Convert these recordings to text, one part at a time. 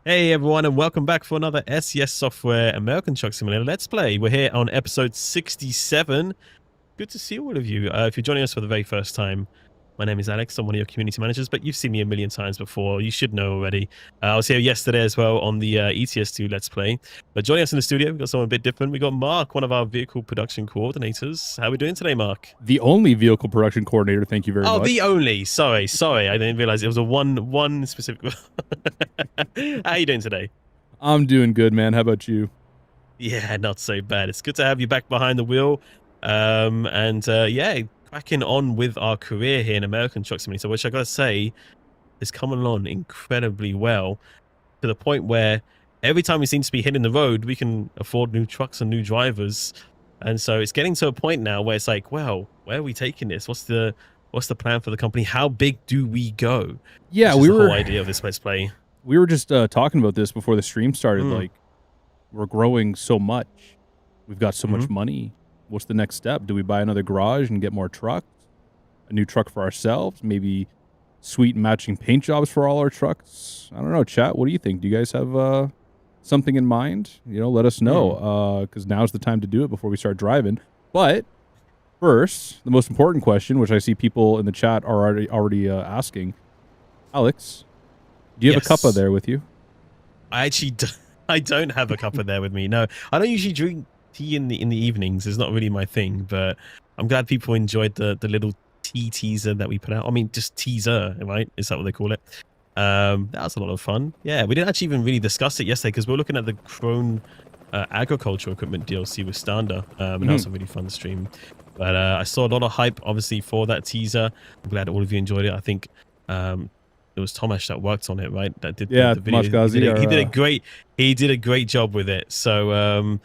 Hey everyone, and welcome back for another SES Software American Truck Simulator Let's Play. We're here on episode 67. Good to see all of you. If you're joining us for the very first time, my name is Alex. I'm one of your community managers, but you've seen me a million times before. You should know already. I was here yesterday as well on the ETS2 Let's Play. But joining us in the studio, we've got someone a bit different. We got Mark, one of our vehicle production coordinators. How are we doing today, Mark? The only vehicle production coordinator. Thank you very much. Oh, the only. Sorry. I didn't realize it was a one specific. How are you doing today? I'm doing good, man. How about you? Yeah, not so bad. It's good to have you back behind the wheel. Yeah, cracking on with our career here in American Truck Simulator, which I gotta say is coming along incredibly well, to the point where every time we seem to be hitting the road, we can afford new trucks and new drivers. And so it's getting to a point now where it's like, well, where are we taking this? What's the plan for the company? How big do we go? Yeah, the whole idea of this Let's Play. We were just talking about this before the stream started. Like, we're growing so much. We've got so much money. What's the next step? Do we buy another garage and get more trucks? A new truck for ourselves? Maybe sweet matching paint jobs for all our trucks? I don't know, chat. What do you think? Do you guys have something in mind? You know, let us know, because now's the time to do it before we start driving. But first, the most important question, which I see people in the chat are already asking, Alex, do you have a cuppa there with you? I don't have a cuppa there with me. No, I don't usually drink tea in the evenings. It's not really my thing, but I'm glad people enjoyed the little tea teaser that we put out. I mean, just teaser, right? Is that what they call it? That was a lot of fun. Yeah, we didn't actually even really discuss it yesterday because we were looking at the Krone agricultural equipment DLC with Stander, and that was a really fun stream. But I saw a lot of hype, obviously, for that teaser. I'm glad all of you enjoyed it. I think it was Tomasz that worked on it, right? That did the video. He did a great job with it. So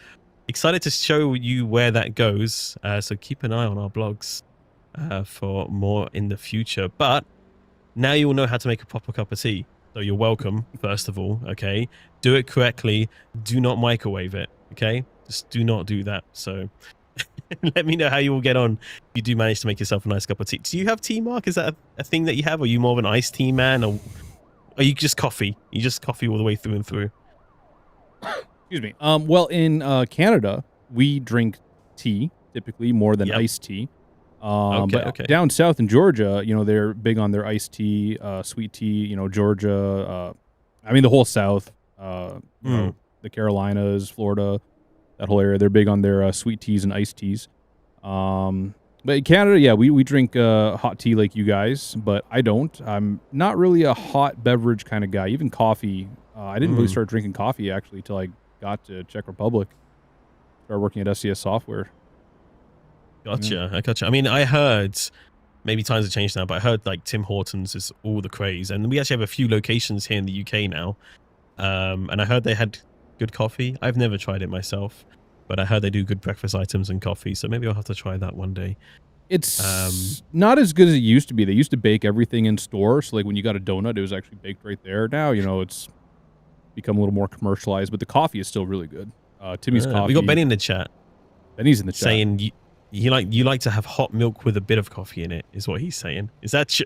excited to show you where that goes. So keep an eye on our blogs for more in the future. But now you will know how to make a proper cup of tea. So you're welcome, first of all, okay? Do it correctly. Do not microwave it, okay? Just do not do that. So let me know how you will get on if you do manage to make yourself a nice cup of tea. Do you have tea, Mark? Is that a thing that you have? Or are you more of an iced tea man? Or are you just coffee? You just coffee all the way through and through? Excuse me. Well, in Canada, we drink tea, typically, more than iced tea. But down south in Georgia, you know, they're big on their iced tea, sweet tea, you know, Georgia, I mean, the whole South, you know, the Carolinas, Florida, that whole area, they're big on their sweet teas and iced teas. But in Canada, yeah, we drink hot tea like you guys, but I don't. I'm not really a hot beverage kind of guy. Even coffee, I didn't really start drinking coffee, actually, until I got to Czech Republic. Started working at SES Software. Gotcha. I gotcha. I mean, I heard, maybe times have changed now, but I heard like Tim Hortons is all the craze. And we actually have a few locations here in the UK now. And I heard they had good coffee. I've never tried it myself, but I heard they do good breakfast items and coffee. So maybe I'll have to try that one day. It's not as good as it used to be. They used to bake everything in store. So like when you got a donut, it was actually baked right there. Now, you know, it's become a little more commercialized, but the coffee is still really good. Timmy's coffee. We got Benny in the chat. Benny's in the chat. Saying you like to have hot milk with a bit of coffee in it, is what he's saying. Is that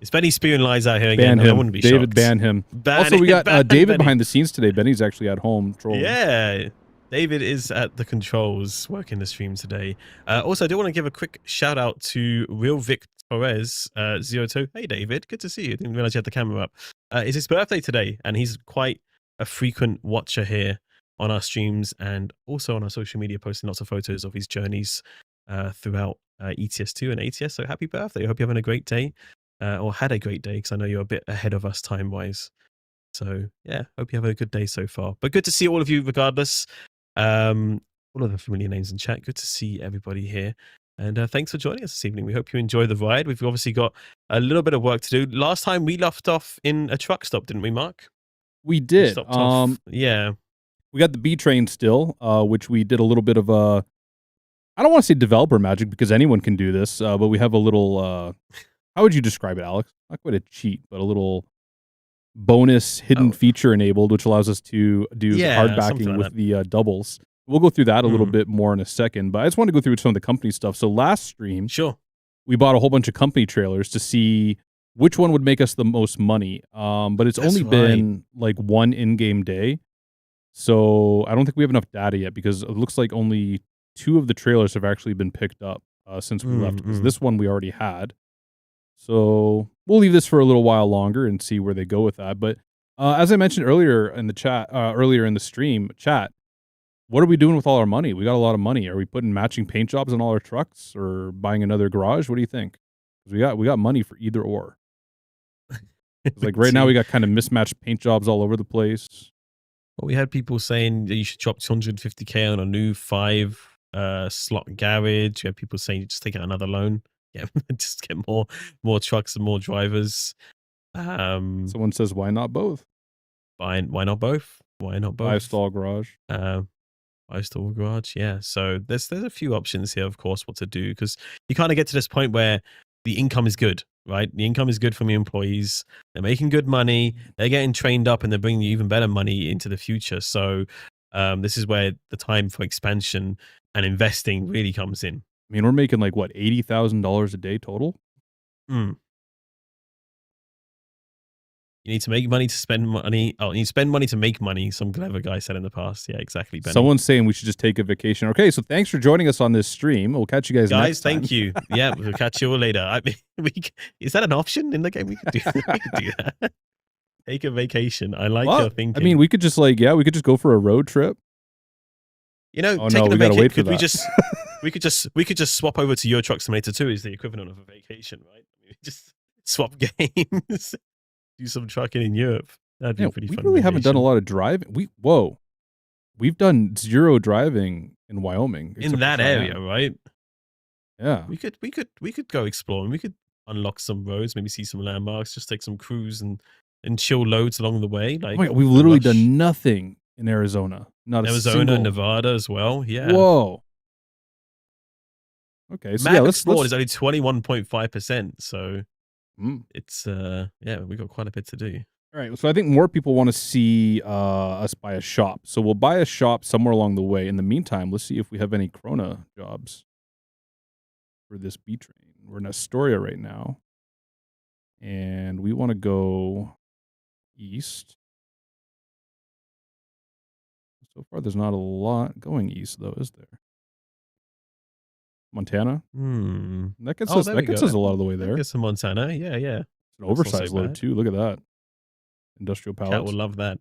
is Benny spewing lies out here again? Ban him. I wouldn't be David, shocked. ban him. Also, we got David behind the scenes today. Benny's actually at home trolling. Yeah, David is at the controls working the stream today. Also, I do want to give a quick shout out to Real Vic Torres 02. Hey, David. Good to see you. Didn't realize you had the camera up. It's his birthday today, and he's quite a frequent watcher here on our streams and also on our social media, posting lots of photos of his journeys throughout ETS2 and ATS. So happy birthday. I hope you're having a great day or had a great day, because I know you're a bit ahead of us time-wise. So yeah, hope you have a good day so far. But good to see all of you regardless. All of the familiar names in chat. Good to see everybody here. And thanks for joining us this evening. We hope you enjoy the ride. We've obviously got a little bit of work to do. Last time we left off in a truck stop, didn't we, Mark? We did. Yeah. We got the B train still, which we did a little bit of I don't want to say developer magic because anyone can do this, but we have a little, how would you describe it, Alex? Not quite a cheat, but a little bonus hidden feature enabled, which allows us to do hard backing with the doubles. We'll go through that a little bit more in a second, but I just want to go through some of the company stuff. So last stream, we bought a whole bunch of company trailers to see which one would make us the most money. But it's only been like one in-game day. So I don't think we have enough data yet because it looks like only 2 of the trailers have actually been picked up since we left. Because this one we already had. So we'll leave this for a little while longer and see where they go with that. But as I mentioned earlier in the chat, earlier in the stream chat, what are we doing with all our money? We got a lot of money. Are we putting matching paint jobs on all our trucks or buying another garage? What do you think? Because we got money for either or. Like right now we got kind of mismatched paint jobs all over the place. Well, we had people saying that you should drop 250k on a new 5 slot garage. We had people saying just take out another loan. Yeah, just get more trucks and more drivers. Someone says, why not both? Why not both? Why not both? 5-stall garage. 5-stall garage, yeah. So there's a few options here, of course, what to do, because you kind of get to this point where the income is good, right? The income is good from the employees. They're making good money. They're getting trained up, and they're bringing you even better money into the future. So this is where the time for expansion and investing really comes in. I mean, we're making like what, $80,000 a day total? You need to make money to spend money. Oh, you spend money to make money. Some clever guy said in the past. Yeah, exactly, Benny. Someone's saying we should just take a vacation. Okay, so thanks for joining us on this stream. We'll catch you guys next time. Thank you. Yeah, we'll catch you all later. I mean, is that an option in the game? We could do that. Take a vacation. I like your thinking. I mean, we could just we could just go for a road trip. You know, taking a vacation. We could just swap over to Euro Truck Simulator 2 is the equivalent of a vacation, right? I mean, just swap games. Do some trucking in Europe. That'd be pretty fun. We really haven't done a lot of driving. We've done 0 driving in Wyoming. In that area, right? Yeah. We could go exploring. We could unlock some roads, maybe see some landmarks, just take some cruise and chill loads along the way. Like we've literally done nothing in Arizona. Not Arizona, Nevada as well. Yeah. Whoa. Okay, so map explored is only 21.5%. So it's we got quite a bit to do. All right, so I think more people want to see us buy a shop. So we'll buy a shop somewhere along the way. In the meantime, let's see if we have any Krona jobs for this B train. We're in Astoria right now, and we want to go east. So far, there's not a lot going east, though, is there? Montana? That gets us a lot of the way there. Gets to Montana, yeah. It's an oversized load, too. Look at that. Industrial pallets. Cat will love that.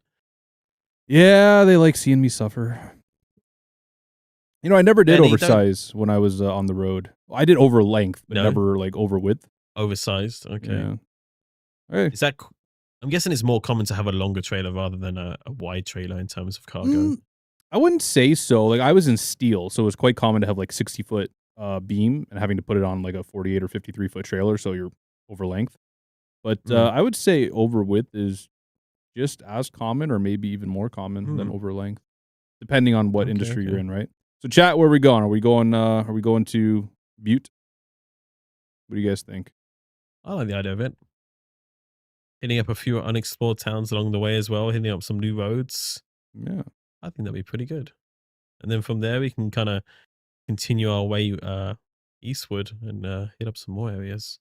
Yeah, they like seeing me suffer. You know, I never did oversize when I was on the road. I did over length, but never like over width. Oversized, okay. Yeah. Right. Is that... I'm guessing it's more common to have a longer trailer rather than a wide trailer in terms of cargo. I wouldn't say so. Like I was in steel, so it was quite common to have like 60-foot beam and having to put it on like a 48 or 53-foot trailer, so you're over length. But I would say over width is just as common or maybe even more common than over length, depending on what industry you're in, right? So chat, where are we going? Are we going to Butte? What do you guys think? I like the idea of it. Hitting up a few unexplored towns along the way as well, hitting up some new roads. Yeah. I think that'd be pretty good. And then from there, we can kind of continue our way eastward and hit up some more areas.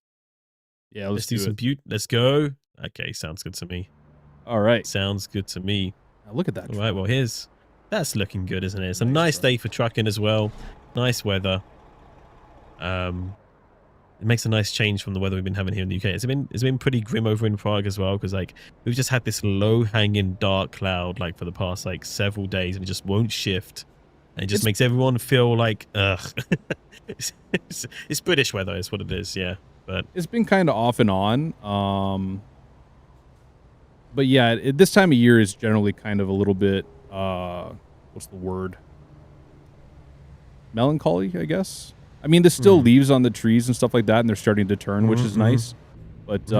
Yeah, let's do some Butte. Let's go. Okay, sounds good to me. All right. Sounds good to me. Now look at that. All right, well, that's looking good, isn't it? It's a nice day for trucking as well. Nice weather. It makes a nice change from the weather we've been having here in the UK. It's been pretty grim over in Prague as well, because like we've just had this low-hanging dark cloud like for the past like several days, and it just won't shift. And it just makes everyone feel like ugh. It's British weather, is what it is, yeah. But it's been kind of off and on. But yeah, this time of year is generally kind of a little bit what's the word? Melancholy, I guess. I mean, there's still leaves on the trees and stuff like that, and they're starting to turn, which is nice. But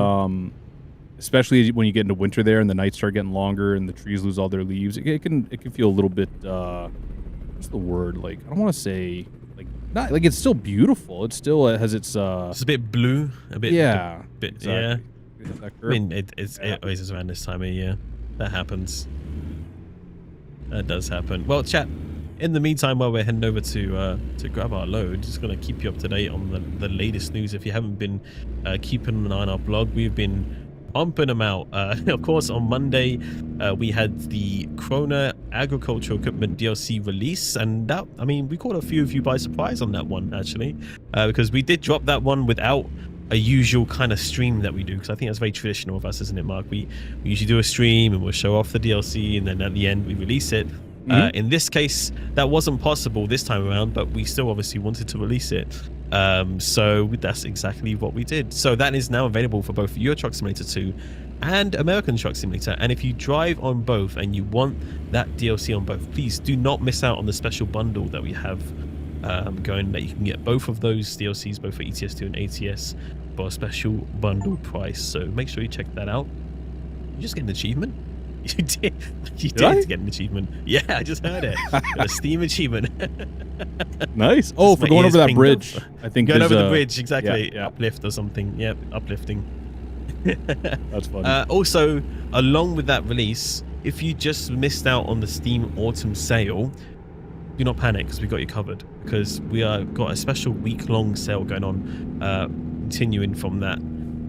especially when you get into winter there, and the nights start getting longer, and the trees lose all their leaves, it can feel a little bit. What's the word? Like, I don't want to say like not like it's still beautiful. It still has its. It's a bit blue, a bit. Yeah. Exactly. Yeah. I mean, it always is around this time of year. That happens. That does happen. Well, chat. in the meantime, while we're heading over to grab our load, just gonna keep you up to date on the latest news. If you haven't been keeping an eye on our blog, we've been pumping them out. Of course, on Monday, we had the Krona Agricultural Equipment DLC release, and that, I mean, we caught a few of you by surprise on that one, actually, because we did drop that one without a usual kind of stream that we do, because I think that's very traditional of us, isn't it, Mark? We usually do a stream and we'll show off the DLC, and then at the end we release it. In this case, that wasn't possible this time around, but we still obviously wanted to release it. So that's exactly what we did. So that is now available for both Euro Truck Simulator 2 and American Truck Simulator. And if you drive on both and you want that DLC on both, please do not miss out on the special bundle that we have going, that you can get both of those DLCs, both for ETS2 and ATS, for a special bundle price. So make sure you check that out. You just get an achievement. You did. You did get an achievement. Yeah, I just heard it. A Steam achievement. Nice. Oh, for going over that bridge. I think going over the bridge, exactly. Yeah. Uplift or something. Yep, uplifting. That's funny. Also, along with that release, if you just missed out on the Steam Autumn sale, do not panic, because we got you covered. Because we got a special week-long sale going on, continuing from that,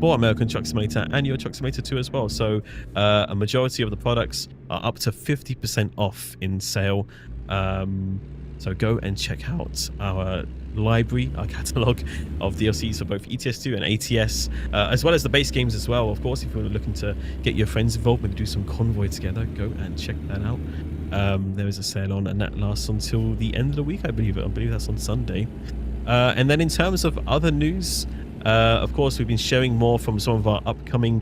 for American Truck Simulator and Euro Truck Simulator 2 as well. So a majority of the products are up to 50% off in sale. So go and check out our library, our catalog of DLCs for both ETS2 and ATS, as well as the base games as well. Of course, if you're looking to get your friends involved and do some convoy together, go and check that out. There is a sale on, and that lasts until the end of the week, I believe. I believe that's on Sunday. And then in terms of other news, of course, we've been sharing more from some of our upcoming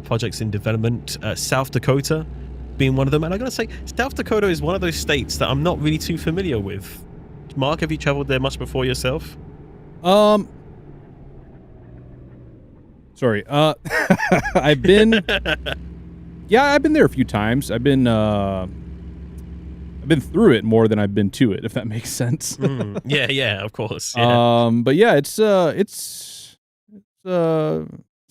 projects in development. South Dakota being one of them. And I gotta say, South Dakota is one of those states that I'm not really too familiar with. Mark, have you traveled there much before yourself? Sorry. I've been I've been there a few times. I've been through it more than I've been to it, if that makes sense. Yeah, of course. Yeah. But yeah, it's a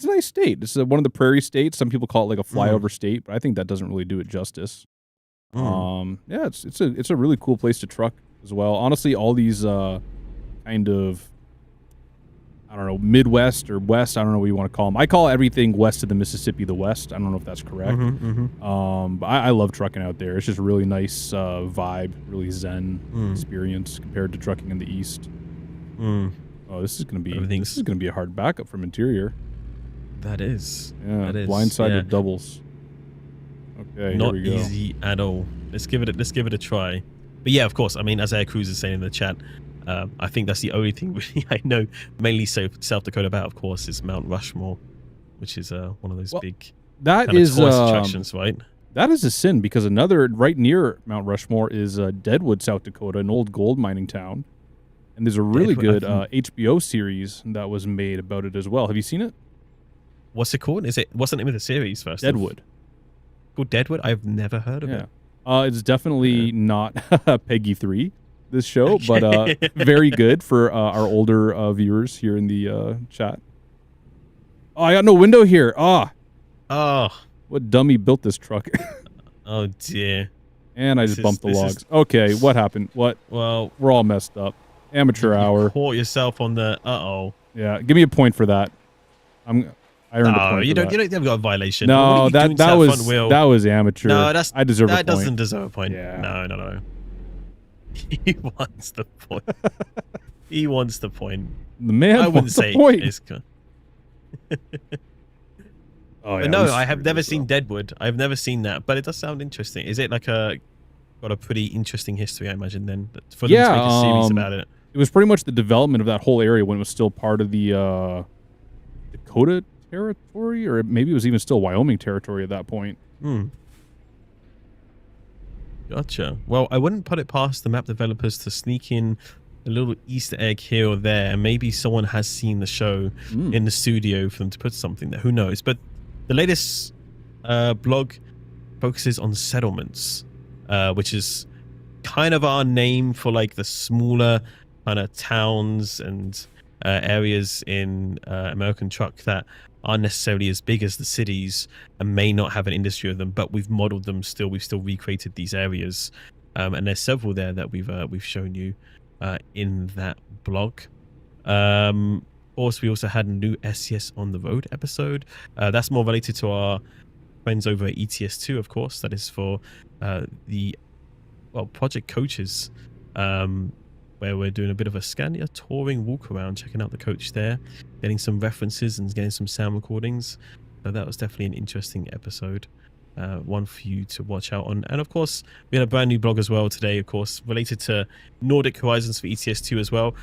nice state. It's one of the prairie states. Some people call it like a flyover state, but I think that doesn't really do it justice. Yeah, it's a really cool place to truck as well. Honestly, all these kind of, I don't know, Midwest or West, I don't know what you want to call them. I call everything west of the Mississippi the West. I don't know if that's correct. But I love trucking out there. It's just a really nice vibe, really zen experience compared to trucking in the East. Oh, this is gonna be a hard backup from interior. That is. Yeah, that is. blindsided doubles. Okay, not here we go. Easy at all. Let's give it a try. But yeah, of course. I mean, as Air Cruz is saying in the chat, I think that's the only thing really I know mainly South Dakota about, of course, is Mount Rushmore, which is one of those big that is tourist attractions, right? That is a sin, because another right near Mount Rushmore is Deadwood, South Dakota, an old gold mining town. And there's a really good HBO series that was made about it as well. Have you seen it? What's it called? What's the name of the series first? Deadwood. Called Deadwood? I've never heard of it. It's definitely not Peggy 3, this show, but very good for our older viewers here in the chat. Oh, I got no window here. Oh, what dummy built this truck? Oh dear. And I just bumped the logs. Okay, what happened? What? Well, we're all messed up. Amateur hour. Caught yourself on the Yeah, give me a point for that. I earned a point. You haven't got a violation. No, that was amateur. No, I deserve a point. That doesn't deserve a point. Yeah. No. He wants the point. He wants the point. The man I wouldn't say point. Oh, yeah, no, I have never seen Deadwood. I've never seen that, but it does sound interesting. Is it like got a pretty interesting history, I imagine, then, for them to make a series about it? It was pretty much the development of that whole area when it was still part of the Dakota territory, or maybe it was even still Wyoming territory at that point. Gotcha. Well, I wouldn't put it past the map developers to sneak in a little Easter egg here or there, and maybe someone has seen the show in the studio for them to put something there. Who knows? But the latest blog focuses on settlements, which is kind of our name for like the smaller kind of towns and areas in American truck that aren't necessarily as big as the cities and may not have an industry of them, but we've modeled them still. We've still recreated these areas and there's several there that we've shown you in that blog. Also, we also had a new SCS on the road episode. That's more related to our friends over at ETS2, of course. That is for the project coaches, where we're doing a bit of a Scania touring walk around, checking out the coach there, getting some references and getting some sound recordings. So that was definitely an interesting episode, one for you to watch out on. And of course, we had a brand new blog as well today, of course, related to Nordic Horizons for ETS2 as well.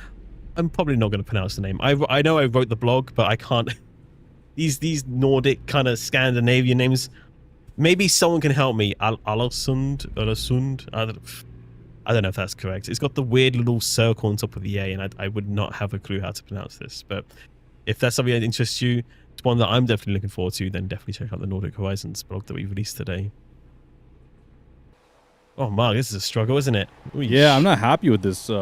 I'm probably not going to pronounce the name. I know I wrote the blog, but I can't. These Nordic kind of Scandinavian names. Maybe someone can help me. Alesund. I don't know if that's correct. It's got the weird little circle on top of the A, and I would not have a clue how to pronounce this. But if that's something that interests you, it's one that I'm definitely looking forward to, then definitely check out the Nordic Horizons blog that we released today. Oh, Mark, this is a struggle, isn't it? Ooh, yeah, I'm not happy with this. The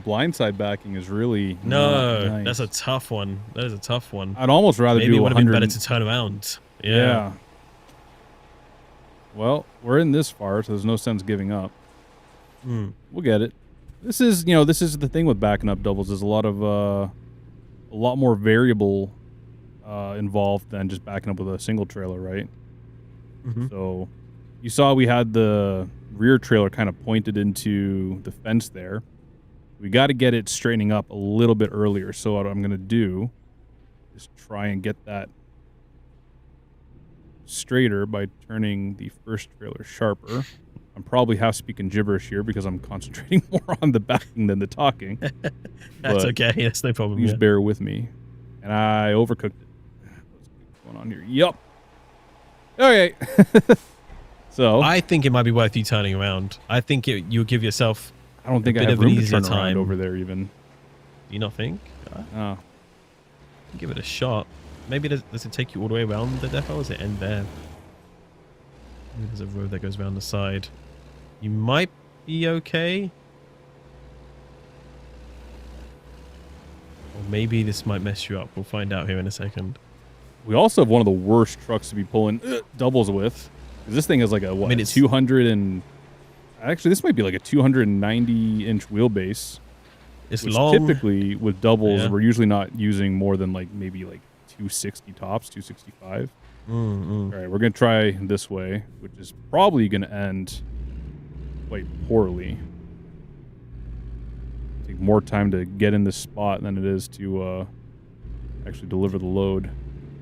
blindside backing is really nice. That's a tough one. That is a tough one. I'd almost rather Maybe do it would have been better to turn around. Yeah. Well, we're in this far, so there's no sense giving up. We'll get it. This is the thing with backing up doubles. There's a lot more variable involved than just backing up with a single trailer, right? So you saw we had the rear trailer kind of pointed into the fence there. We got to get it straightening up a little bit earlier. So what I'm going to do is try and get that straighter by turning the first trailer sharper. I'm probably half speaking gibberish here because I'm concentrating more on the backing than the talking. That's okay. That's no problem. Please bear with me. And I overcooked it. What's going on here? Yup. Okay. So I think it might be worth you turning around. I think you'll give yourself. I don't think I have room to turn around over there even. Do you not think? Oh. Give it a shot. Maybe does it take you all the way around the depot, or does it end there? Maybe there's a road that goes around the side. You might be okay. Or maybe this might mess you up. We'll find out here in a second. We also have one of the worst trucks to be pulling doubles with. This thing is like a, what, 200 and... Actually, this might be like a 290-inch wheelbase. It's long. Typically, with doubles, we're usually not using more than maybe 260 tops, 265. All right, we're going to try this way, which is probably going to end quite poorly. Take more time to get in this spot than it is to actually deliver the load.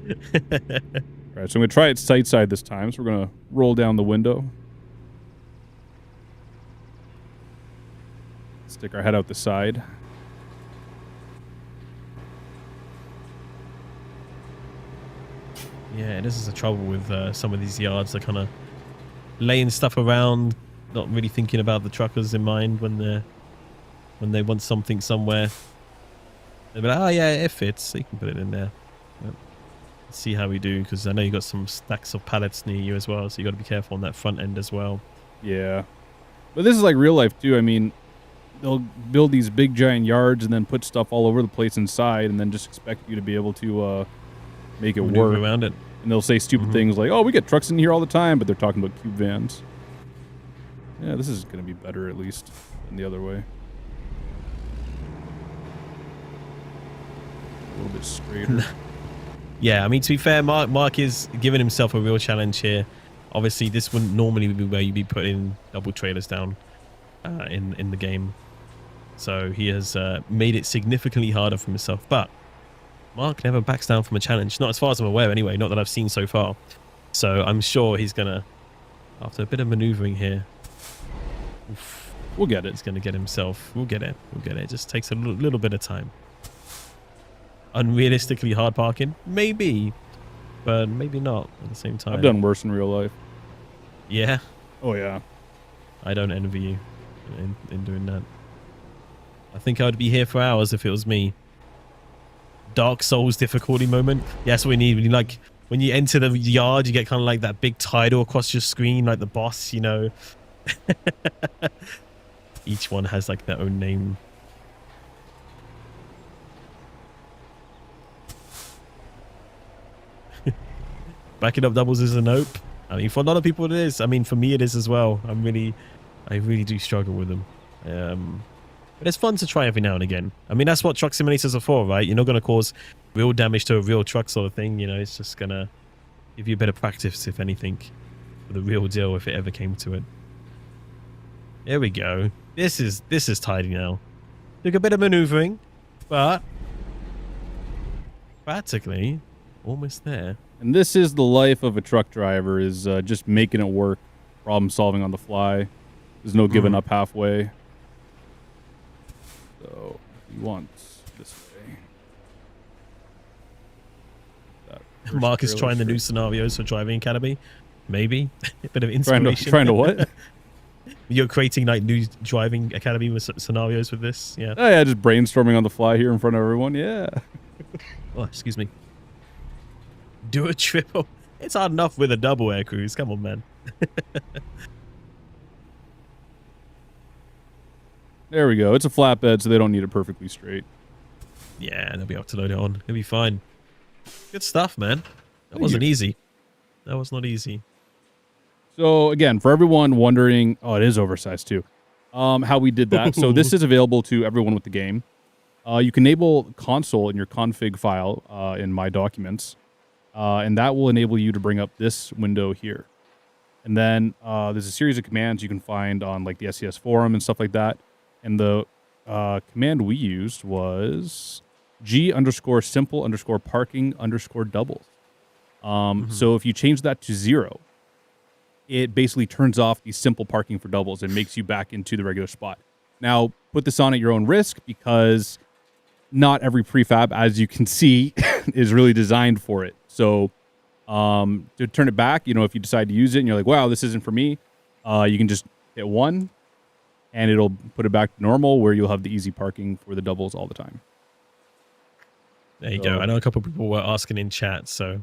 All right, so I'm going to try it sight side this time. So we're going to roll down the window. Stick our head out the side. Yeah, this is the trouble with some of these yards. They're kind of laying stuff around, not really thinking about the truckers in mind when they want something somewhere. They'll be like, oh yeah, it fits, so you can put it in there. But let's see how we do, because I know you got some stacks of pallets near you as well, so you got to be careful on that front end as well. Yeah, but this is like real life too. I mean, they'll build these big giant yards and then put stuff all over the place inside, and then just expect you to be able to make it work around it. And they'll say stupid things like, oh, we get trucks in here all the time, but they're talking about cube vans. Yeah, this is going to be better at least than the other way. A little bit straighter. Yeah, I mean, to be fair, Mark is giving himself a real challenge here. Obviously, this wouldn't normally be where you'd be putting double trailers down in the game. So he has made it significantly harder for himself. But Mark never backs down from a challenge. Not as far as I'm aware, anyway. Not that I've seen so far. So I'm sure he's going to, after a bit of maneuvering here, we'll get it. He's going to get himself. We'll get it. We'll get it. It just takes a little bit of time. Unrealistically hard parking? Maybe. But maybe not at the same time. I've done worse in real life. Yeah? Oh, yeah. I don't envy you in doing that. I think I would be here for hours if it was me. Dark Souls difficulty moment. Yeah, that's what we need. When you enter the yard, you get kind of like that big title across your screen, like the boss, you know. Each one has like their own name. Backing up doubles is a nope. I mean, for a lot of people it is. I mean, for me it is as well. I'm really I really do struggle with them. But it's fun to try every now and again. I mean, that's what truck simulators are for, right? You're not going to cause real damage to a real truck sort of thing. You know, it's just going to give you a bit of practice, if anything, for the real deal, if it ever came to it. There we go. This is tidy now. Took a bit of maneuvering, but practically almost there. And this is the life of a truck driver, is just making it work, problem solving on the fly. There's no giving up halfway. So you want this way. Mark is trying the new scenarios for Driving Academy. Maybe a bit of inspiration. Trying to what? You're creating like new Driving Academy with scenarios with this. Yeah. Oh yeah, just brainstorming on the fly here in front of everyone. Yeah. Oh, excuse me. Do a triple. It's hard enough with a double air cruise. Come on, man. There we go. It's a flatbed, so they don't need it perfectly straight. Yeah, they'll be able to load it on. It'll be fine. Good stuff, man. That wasn't easy. That was not easy. So, again, for everyone wondering... Oh, it is oversized, too. How we did that. So, this is available to everyone with the game. You can enable console in your config file in My Documents. And that will enable you to bring up this window here. And then there's a series of commands you can find on like the SES forum and stuff like that. And the command we used was G_simple_parking_doubles. So if you change that to 0, it basically turns off the simple parking for doubles and makes you back into the regular spot. Now, put this on at your own risk, because not every prefab, as you can see, is really designed for it. So to turn it back, if you decide to use it and you're like, wow, this isn't for me, you can just hit 1 and it'll put it back to normal, where you'll have the easy parking for the doubles all the time. There you go. I know a couple of people were asking in chat, so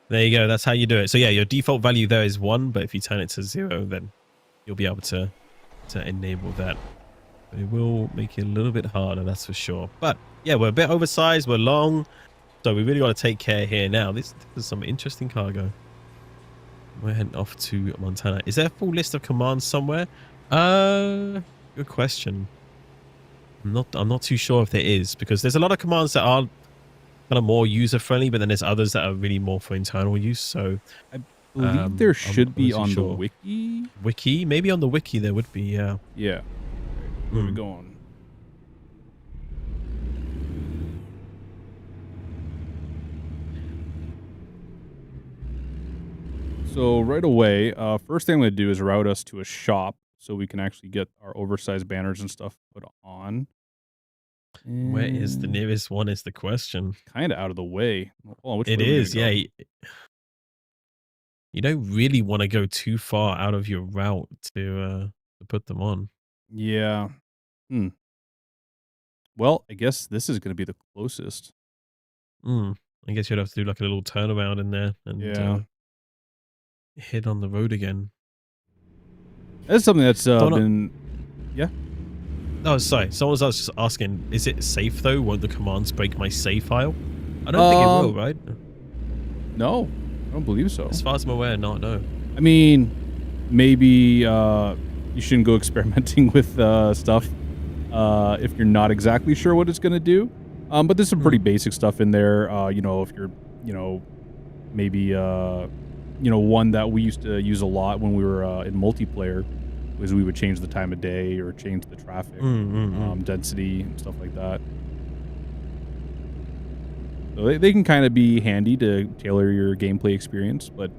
there you go. That's how you do it. So yeah, your default value there is 1, but if you turn it to 0, then you'll be able to enable that. But it will make it a little bit harder, that's for sure. But yeah, we're a bit oversized, we're long, so we really got to take care here now. This is some interesting cargo. We're heading off to Montana. Is there a full list of commands somewhere? Good question. I'm not too sure if there is, because there's a lot of commands that are kind of more user friendly, but then there's others that are really more for internal use. So I believe there should be on the wiki. Wiki? Maybe on the wiki there would be, yeah. Yeah. Where are we going? So right away, first thing I'm going to do is route us to a shop so we can actually get our oversized banners and stuff put on. And where is the nearest one is the question. Kind of out of the way. Hold on, which it is, yeah. You don't really want to go too far out of your route to put them on. Yeah. Well, I guess this is going to be the closest. I guess you'd have to do like a little turnaround in there and hit on the road again. That's something that's been... Yeah? Oh, sorry. Someone was just asking, is it safe though? Won't the commands break my save file? I don't think it will, right? No, I don't believe so. As far as I'm aware, no. I mean, maybe you shouldn't go experimenting with stuff if you're not exactly sure what it's going to do. But there's some pretty basic stuff in there. If you're, maybe, one that we used to use a lot when we were in multiplayer was we would change the time of day or change the traffic density and stuff like that. So they can kind of be handy to tailor your gameplay experience, but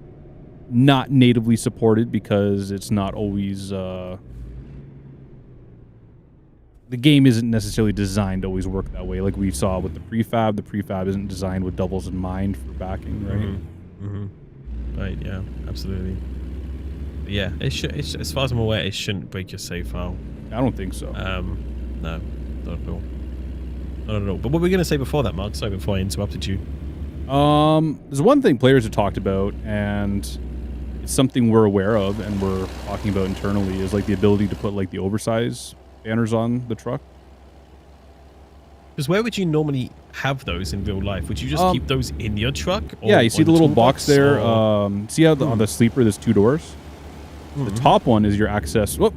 not natively supported because it's not always... the game isn't necessarily designed to always work that way. Like we saw with the prefab. The prefab isn't designed with doubles in mind for backing, right? Right, yeah, absolutely. But yeah, as far as I'm aware, it shouldn't break your save file. I don't think so. No, not at all. Not at all. But what were we going to say before that, Mark? Sorry, before I interrupted you. There's one thing players have talked about, and it's something we're aware of and we're talking about internally, is like the ability to put like the oversized banners on the truck. Because where would you normally have those in real life? Would you just keep those in your truck? Or yeah, you see the little box there. See how on the sleeper there's 2 doors? The top one is your access. Whoop.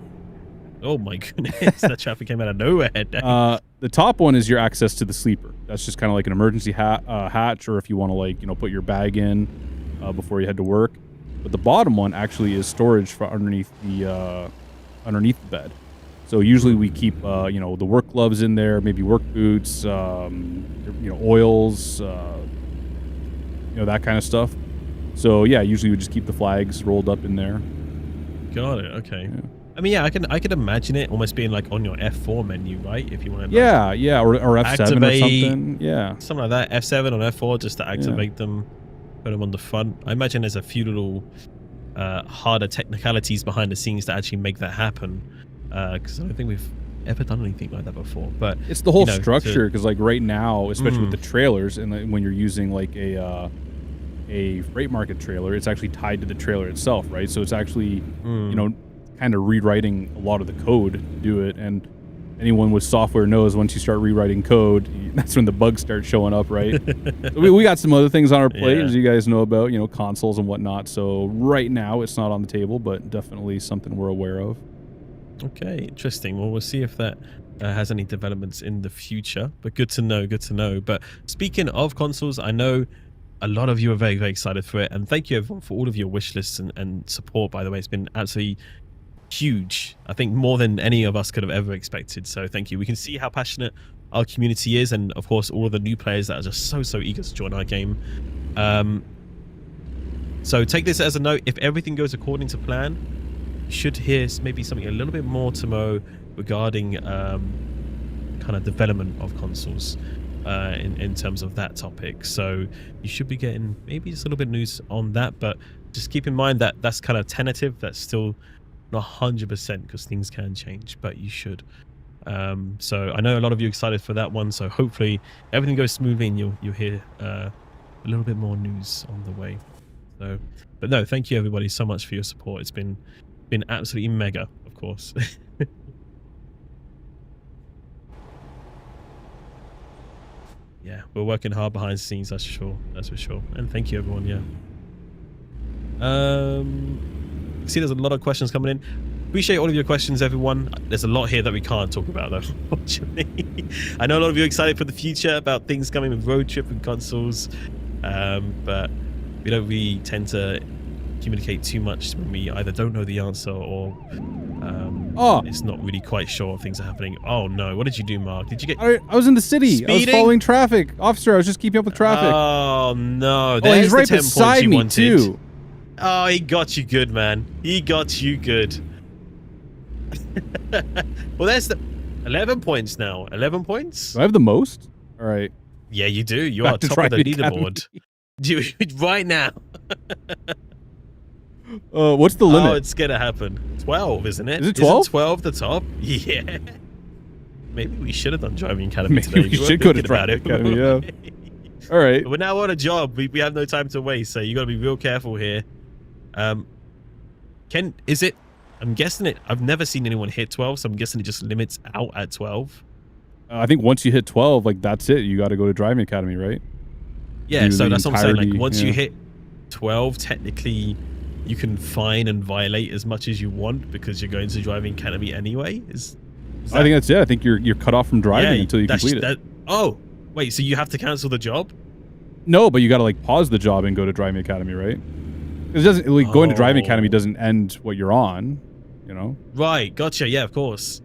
Oh my goodness, that traffic came out of nowhere. The top one is your access to the sleeper. That's just kind of like an emergency hatch, or if you want to like, put your bag in before you head to work. But the bottom one actually is storage for underneath the bed. So usually we keep the work gloves in there, maybe work boots, oils, that kind of stuff. So yeah, usually we just keep the flags rolled up in there. Got it. Okay. Yeah. I mean, yeah, I could imagine it almost being like on your F4 menu, right? If you want to. Yeah, or F7 or something. Yeah. Something like that. F7 or F4 just to activate them, put them on the front. I imagine there's a few little harder technicalities behind the scenes to actually make that happen. Because I don't think we've ever done anything like that before. But it's the whole structure. Because like right now, especially with the trailers, and when you're using like a freight market trailer, it's actually tied to the trailer itself, right? So it's actually kind of rewriting a lot of the code to do it. And anyone with software knows once you start rewriting code, that's when the bugs start showing up, right? we got some other things on our plate, as you guys know about, consoles and whatnot. So right now it's not on the table, but definitely something we're aware of. Okay, interesting. Well, we'll see if that has any developments in the future. But good to know. But speaking of consoles, I know a lot of you are very, very excited for it. And thank you, everyone, for all of your wish lists and support, by the way. It's been absolutely huge. I think more than any of us could have ever expected. So thank you. We can see how passionate our community is. And, of course, all of the new players that are just so eager to join our game. So take this as a note. If everything goes according to plan, you should hear maybe something a little bit more, Tomo, regarding kind of development of consoles in terms of that topic. So you should be getting maybe just a little bit of news on that, but just keep in mind that that's kind of tentative. That's still not 100% because things can change, but you should. So I know a lot of you are excited for that one, so hopefully everything goes smoothly and you'll hear a little bit more news on the way. So, but no, thank you everybody so much for your support. It's been absolutely mega, of course. Yeah, we're working hard behind the scenes, that's for sure. And thank you everyone. See there's a lot of questions coming in. Appreciate all of your questions, everyone. There's a lot here that we can't talk about though, unfortunately. I know a lot of you are excited for the future about things coming with road trip and consoles, but we don't really tend to communicate too much when we either don't know the answer or it's not really quite sure if things are happening. Oh no, what did you do, Mark? Did you get... I was in the city. Speeding? I was following traffic. Officer, I was just keeping up with traffic. Oh no. Oh, he's right beside me too. Oh, he got you good, man. He got you good. Well, there's the 11 points now. 11 points? Do I have the most? All right. Yeah, you do. You are top of the leaderboard. Right now. What's the limit? Oh, it's gonna happen. 12, isn't it? Is it 12? Isn't 12 the top? Yeah. Maybe we should have done driving academy Maybe today. We should go to driving academy. Yeah. All right. But we're now on a job. We have no time to waste, so you got to be real careful here. Is it? I'm guessing it. I've never seen anyone hit 12, so I'm guessing it just limits out at 12. I think once you hit 12, like that's it. You got to go to driving academy, right? Yeah. So that's what I'm saying. Like once you hit 12, technically, you can fine and violate as much as you want because you're going to driving academy anyway. I think that's it. I think you're cut off from driving until you complete it. Oh, wait. So you have to cancel the job? No, but you got to like pause the job and go to driving academy, right? It doesn't like going to driving academy doesn't end what you're on, you know? Right. Gotcha. Yeah, of course.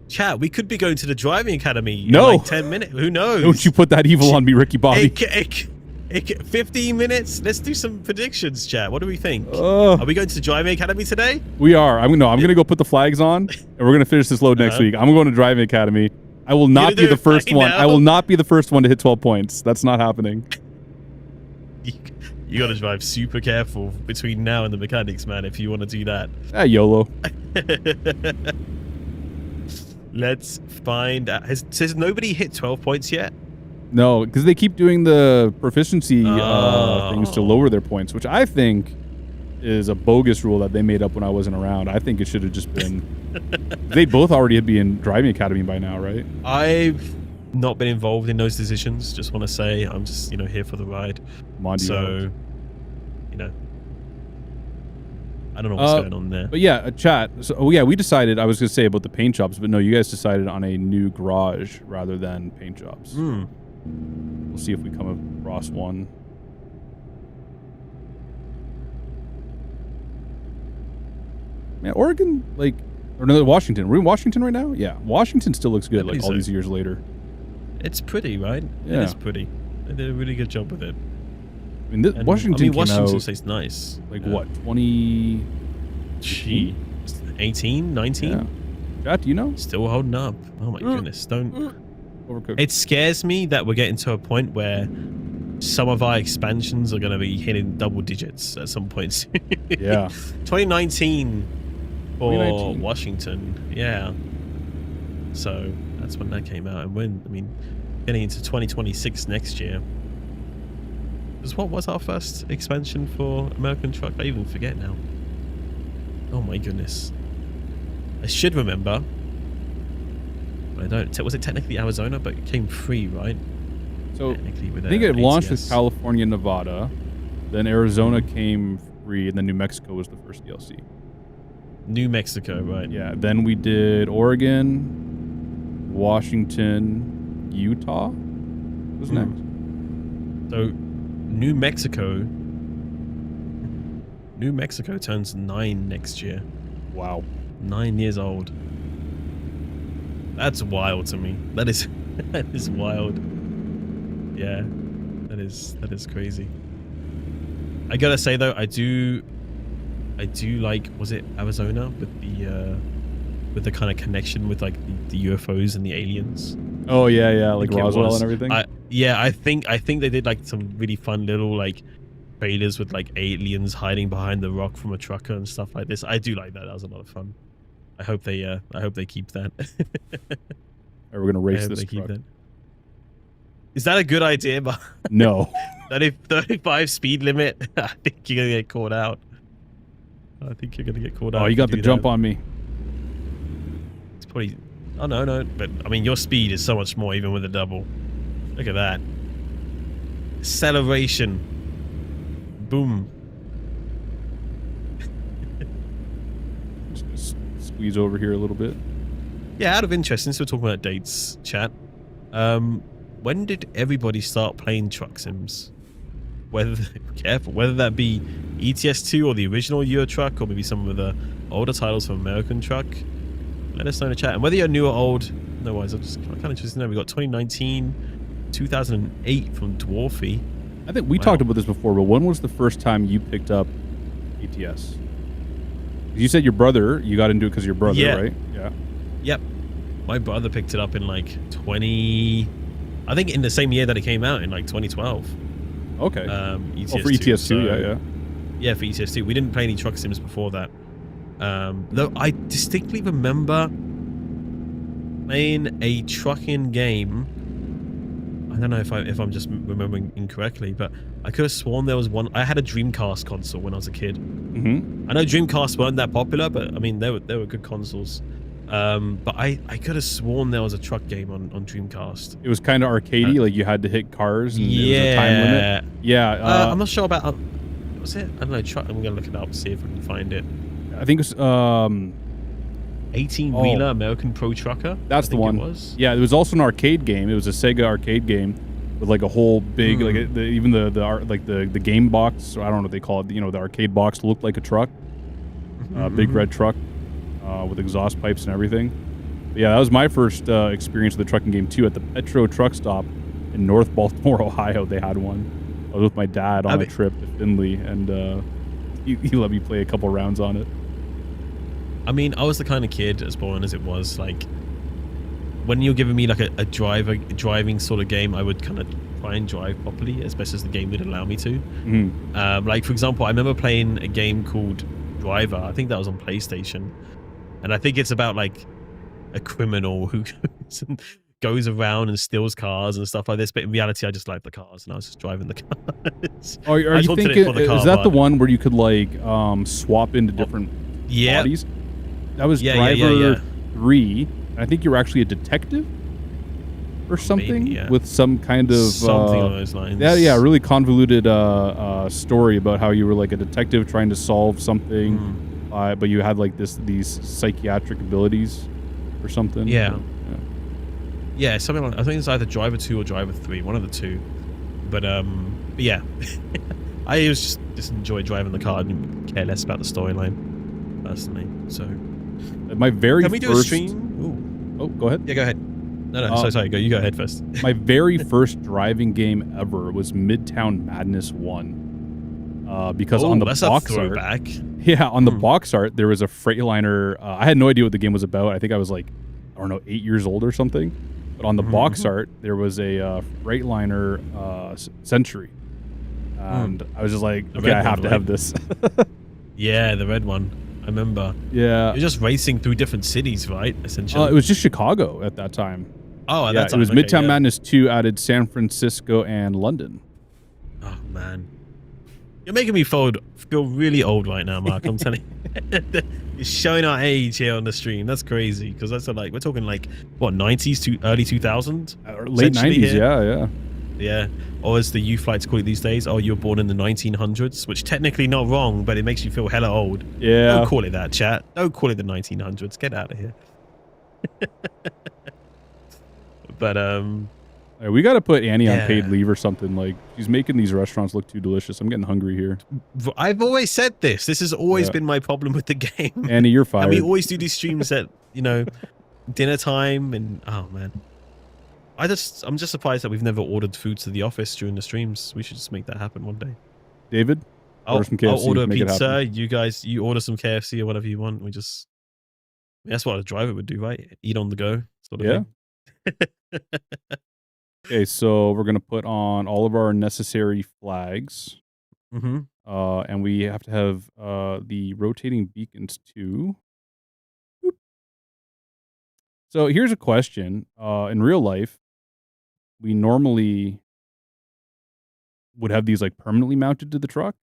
Chat, we could be going to the driving academy in like 10 minutes. Who knows? Don't you put that evil on me, Ricky Bobby. 15 minutes. Let's do some predictions, chat. What do we think? Are we going to the driving academy today? We are. I'm gonna go put the flags on, and we're gonna finish this load next week. I'm going to driving academy. I will not be the first one. I will not be the first one to hit 12 points. That's not happening. You got to drive super careful between now and the mechanics, man, if you want to do that. YOLO. Let's find out. Has nobody hit 12 points yet? No, because they keep doing the proficiency things to lower their points, which I think is a bogus rule that they made up when I wasn't around. I think it should have just been... They both already be in driving academy by now, right? I've not been involved in those decisions. Just want to say I'm just, here for the ride. So, I don't know what's going on there. But yeah, chat. So we decided. I was gonna say about the paint jobs, but no, you guys decided on a new garage rather than paint jobs. We'll see if we come across one. Man, Oregon, or no, Washington. We're in Washington right now? Yeah. Washington still looks good, all these years later. It's pretty, right? Yeah. It is pretty. They did a really good job with it. I mean, Washington stays nice. What, 20... 18, 19? Yeah. Chat, do you know? Still holding up. Oh my goodness. Overcooked. It scares me that we're getting to a point where some of our expansions are going to be hitting double digits at some point soon. Yeah. 2019 for Washington. Yeah. So that's when that came out. And getting into 2026 next year. What was our first expansion for American Truck? I even forget now. Oh my goodness. I should remember. But I don't. Was it technically Arizona? But it came free, right? So I think it launched with California, Nevada. Then Arizona came free, and then New Mexico was the first DLC. New Mexico, right? Yeah. Then we did Oregon, Washington, Utah. What's next? So New Mexico turns 9 next year. Wow. 9 years old. That's wild to me. That is wild. Yeah. That is crazy. I gotta say though, I do like, was it Arizona with the kind of connection with like the UFOs and the aliens? Oh yeah, like Roswell and everything. I think they did like some really fun little like trailers with like aliens hiding behind the rock from a trucker and stuff like this. I do like that. That was a lot of fun. I hope they keep that. We're gonna race this truck. Is that a good idea? No. 35 speed limit. I think you're gonna get caught out. Oh, you got the jump on me. It's probably. Oh no, but I mean your speed is so much more even with a double. Look at that. Acceleration. Boom. Just gonna squeeze over here a little bit. Yeah, out of interest, since we're talking about dates, chat, when did everybody start playing truck sims? Whether that be ETS2 or the original Euro Truck, or maybe some of the older titles from American Truck. Let us know in the chat. And whether you're new or old, no worries. I'm kind of interested to know. We got 2019, 2008 from Dwarfy. I think we talked about this before, but when was the first time you picked up ETS? You said you got into it because of your brother, right? Yeah. Yep. My brother picked it up in like I think in the same year that it came out, in like 2012. Okay. ETS2, for ETS2, yeah, for ETS2. We didn't play any truck sims before that. Though I distinctly remember playing a trucking game. I don't know if I'm just remembering incorrectly, but I could have sworn there was one. I had a Dreamcast console when I was a kid. I know Dreamcasts weren't that popular, but I mean they were good consoles. But I could have sworn there was a truck game on Dreamcast. It was kind of arcadey, like you had to hit cars and there was a time limit. Yeah. I'm not sure about. Was it? I don't know. I'm gonna look it up, see if we can find it. I think it was 18-wheeler American Pro Trucker. That's the one. Yeah, it was also an arcade game. It was a Sega arcade game with like a whole big even the game box. I don't know what they call it. You know, the arcade box looked like a truck, big red truck with exhaust pipes and everything. But yeah, that was my first experience with the trucking game too. At the Petro truck stop in North Baltimore, Ohio, they had one. I was with my dad on a trip to Findlay, and he let me play a couple rounds on it. I mean, I was the kind of kid, as boring as it was, like, when you're giving me like a driving sort of game, I would kind of try and drive properly as best as the game would allow me to. Like, for example, I remember playing a game called Driver. I think that was on PlayStation. And I think it's about like a criminal who goes around and steals cars and stuff like this. But in reality, I just liked the cars and I was just driving the cars. Are you thinking, is that the one where you could like swap into different bodies? That was Driver 3. I think you were actually a detective or something, maybe, with some kind of something along those lines. Yeah, really convoluted story about how you were like a detective trying to solve something. but you had like these psychiatric abilities or something. Yeah. Yeah, something like, I think it's either Driver 2 or Driver 3, one of the two. But yeah. I just enjoy driving the car and care less about the storyline, personally. So, my very can we do a stream? Ooh. Oh, go ahead. Yeah, go ahead. No, sorry. You go ahead first. My very first driving game ever was Midtown Madness 1. Because on the box art, on the box art there was a Freightliner. I had no idea what the game was about. I think I was like, I don't know, 8 years old or something. But on the box art there was a Freightliner Century. And I was just like, okay, I have to have this. Yeah, the red one. I remember. Yeah. You're just racing through different cities, right? Essentially. It was just Chicago at that time. Oh, at that time. It was Midtown Madness 2 added San Francisco and London. Oh, man. You're making me feel really old right now, Mark. I'm telling you. You're showing our age here on the stream. That's crazy. Because that's like, we're talking like, what, 90s to early 2000s? Late 90s, here. Yeah. Or as the youth likes to call it these days, oh, you were born in the 1900s, which technically not wrong, but it makes you feel hella old. Yeah. Don't call it that, chat. Don't call it the 1900s. Get out of here. But, we got to put Annie on paid leave or something. Like, she's making these restaurants look too delicious. I'm getting hungry here. I've always said this. This has always been my problem with the game. Annie, you're fired. And we always do these streams at, dinner time. And, oh, man. I'm just surprised that we've never ordered food to the office during the streams. We should just make that happen one day. David, I'll order a pizza. You guys, you order some KFC or whatever you want. That's what a driver would do, right? Eat on the go. Sort of thing. Okay, so we're gonna put on all of our necessary flags. And we have to have the rotating beacons too. Boop. So here's a question. In real life, we normally would have these like permanently mounted to the truck,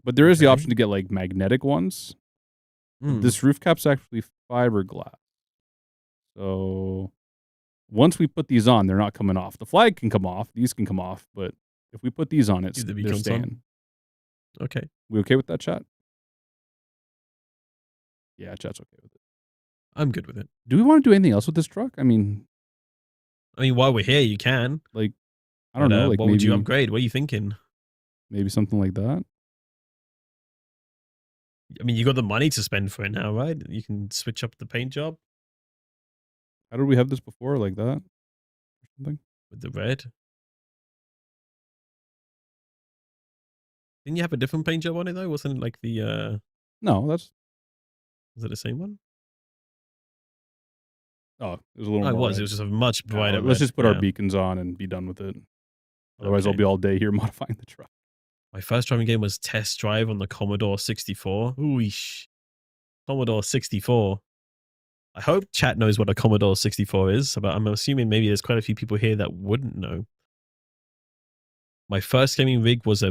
but there is the option to get like magnetic ones. This roof cap's actually fiberglass. So once we put these on, they're not coming off. The flag can come off. These can come off. But if we put these on, they're staying. Okay. We okay with that, chat? Yeah, chat's okay with it. I'm good with it. Do we want to do anything else with this truck? I mean, while we're here, you can. Like, I don't know. Like, what would you upgrade? What are you thinking? Maybe something like that. I mean, you got the money to spend for it now, right? You can switch up the paint job. How did we have this before? Like that? Or something? With the red? Didn't you have a different paint job on it, though? Wasn't it like the... No, Was it the same one? Oh, it was a little more it was. red. It was just a much brighter Let's just put our beacons on and be done with it. Otherwise, I'll be all day here modifying the truck. My first driving game was Test Drive on the Commodore 64. Ooish. Commodore 64. I hope chat knows what a Commodore 64 is, but I'm assuming maybe there's quite a few people here that wouldn't know. My first gaming rig was a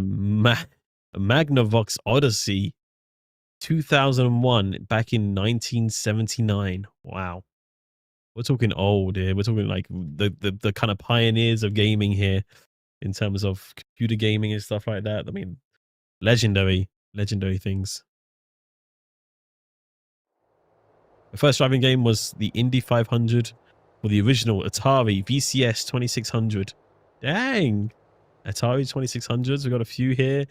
Magnavox Odyssey 2001 back in 1979. Wow. We're talking old here. We're talking like the kind of pioneers of gaming here in terms of computer gaming and stuff like that. I mean, legendary things. The first driving game was the Indy 500 for the original Atari VCS 2600. Dang. Atari 2600s. We've got a few here.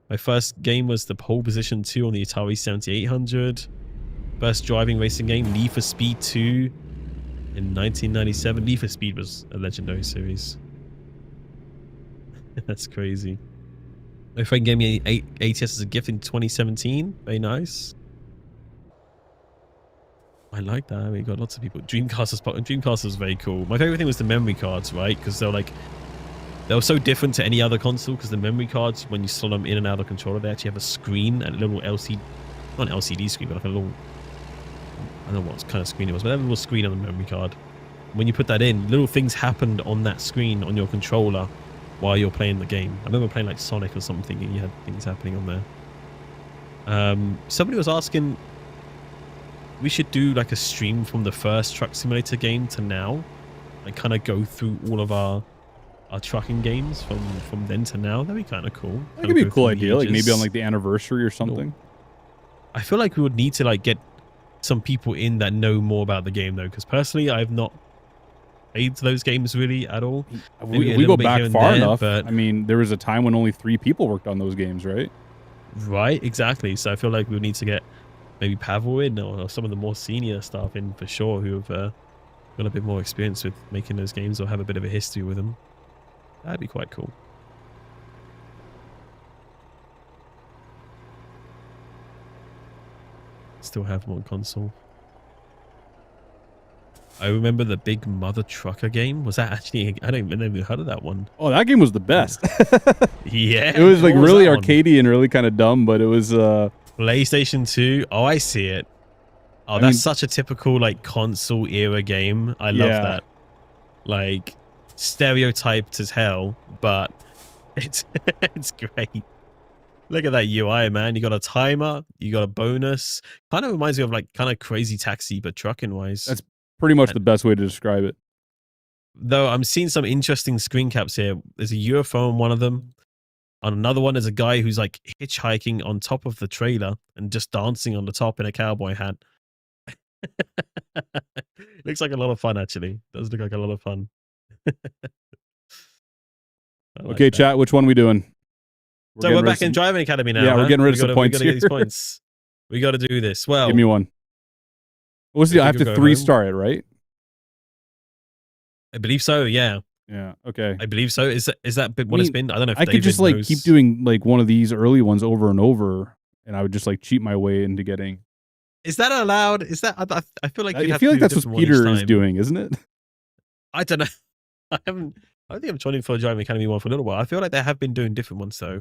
My first game was the Pole Position 2 on the Atari 7800. First driving racing game, Need for Speed 2 in 1997. Need for Speed was a legendary series. That's crazy. My friend gave me an ATS as a gift in 2017. Very nice. I like that. We got lots of people. Dreamcast was very cool. My favorite thing was the memory cards, right? Because they were so different to any other console. Because the memory cards, when you slot them in and out of the controller, they actually have a screen, a little LCD, not an LCD screen, but like a little, I don't know what kind of screen it was, but a little screen on the memory card. When you put that in, little things happened on that screen on your controller while you're playing the game. I remember playing like Sonic or something, and you had things happening on there. Somebody was asking, we should do like a stream from the first Truck Simulator game to now, like kind of go through all of our trucking games from then to now. That'd be kind of cool. That could be a cool idea, like maybe on like the anniversary or something. I feel like we would need to like get some people in that know more about the game though, because personally I've not played those games really at all. We go back far enough, but I mean, there was a time when only 3 people worked on those games, right? Right, exactly. So I feel like we would need to get maybe Pavel in, or some of the more senior staff in for sure, who have got a bit more experience with making those games or have a bit of a history with them. That'd be quite cool. Still have them on console. I remember the Big Mother Trucker game. Was that actually? I don't even heard of that one. Oh, that game was the best. Yeah, it was like really arcadey and really kind of dumb, but it was PlayStation 2. Oh, I see it. Oh, that's such a typical like console era game. I love that. Like stereotyped as hell, but it's it's great. Look at that UI, man. You got a timer, you got a bonus. Kind of reminds me of like kind of Crazy Taxi, but trucking wise. That's pretty much the best way to describe it. Though I'm seeing some interesting screen caps here. There's a UFO on one of them. On another one, there's a guy who's like hitchhiking on top of the trailer and just dancing on the top in a cowboy hat. Looks like a lot of fun, actually. Does look like a lot of fun. Okay, chat, which one are we doing? We're back in Driving Academy now. Yeah, we're getting rid of some points here. We got to get these points. We got to do this. Well, give me one. What's the? I have to 3-star it, right? I believe so. Yeah. Yeah. Okay. I believe so. Is that what it's been? I don't know if I could just like keep doing like one of these early ones over and over, and I would just like cheat my way into getting. Is that allowed? Is that? I feel like that's what Peter is doing, isn't it? I don't know. I don't think I'm joining for Driving Academy one for a little while. I feel like they have been doing different ones though.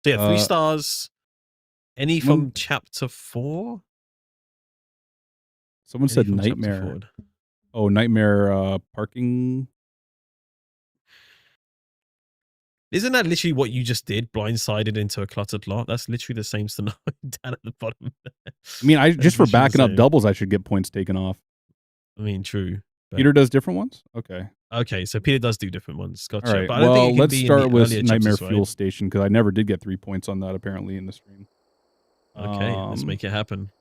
So yeah, 3 stars. Any from chapter 4? Someone said Nightmare. Oh, Nightmare parking. Isn't that literally what you just did? Blindsided into a cluttered lot? That's literally the same scenario down at the bottom. I mean, just for backing up doubles, I should get points taken off. I mean, true. Peter does different ones? Okay. Okay, so Peter does do different ones. Gotcha. All right. But I don't think let's start with Nightmare chapters, Fuel Station, because I never did get 3 points on that, apparently, in the stream. Okay, let's make it happen.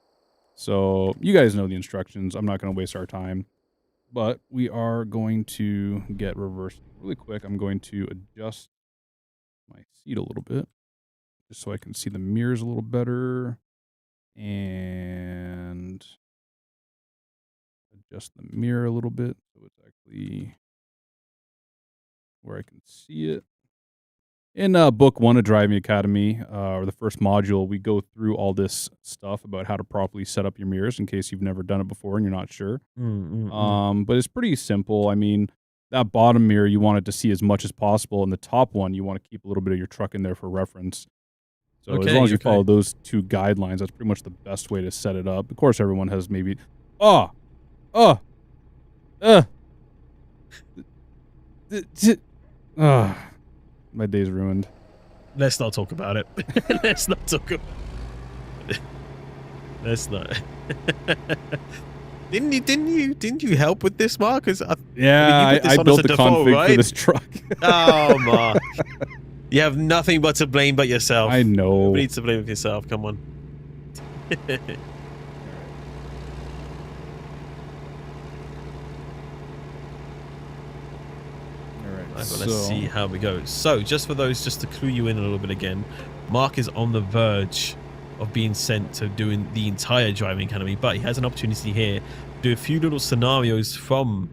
So, you guys know the instructions. I'm not going to waste our time. But we are going to get reversed really quick. I'm going to adjust my seat a little bit, just so I can see the mirrors a little better. And adjust the mirror a little bit so it's actually where I can see it. In book 1 of Driving Academy, or the first module, we go through all this stuff about how to properly set up your mirrors in case you've never done it before and you're not sure. But it's pretty simple. I mean, that bottom mirror, you want it to see as much as possible, and the top one, you want to keep a little bit of your truck in there for reference. So as long as you follow those 2 guidelines, that's pretty much the best way to set it up. Of course, everyone has maybe... My day's ruined. Let's not talk about it. Let's not talk about it. Let's not. Didn't you help with this, Mark? I built the config for this truck. Oh, Mark. You have nothing but to blame but yourself. I know. You need to blame yourself. Come on. Let's see how we go. So, just for those, just to clue you in a little bit again, Mark is on the verge of being sent to doing the entire Driving Academy, but he has an opportunity here to do a few little scenarios from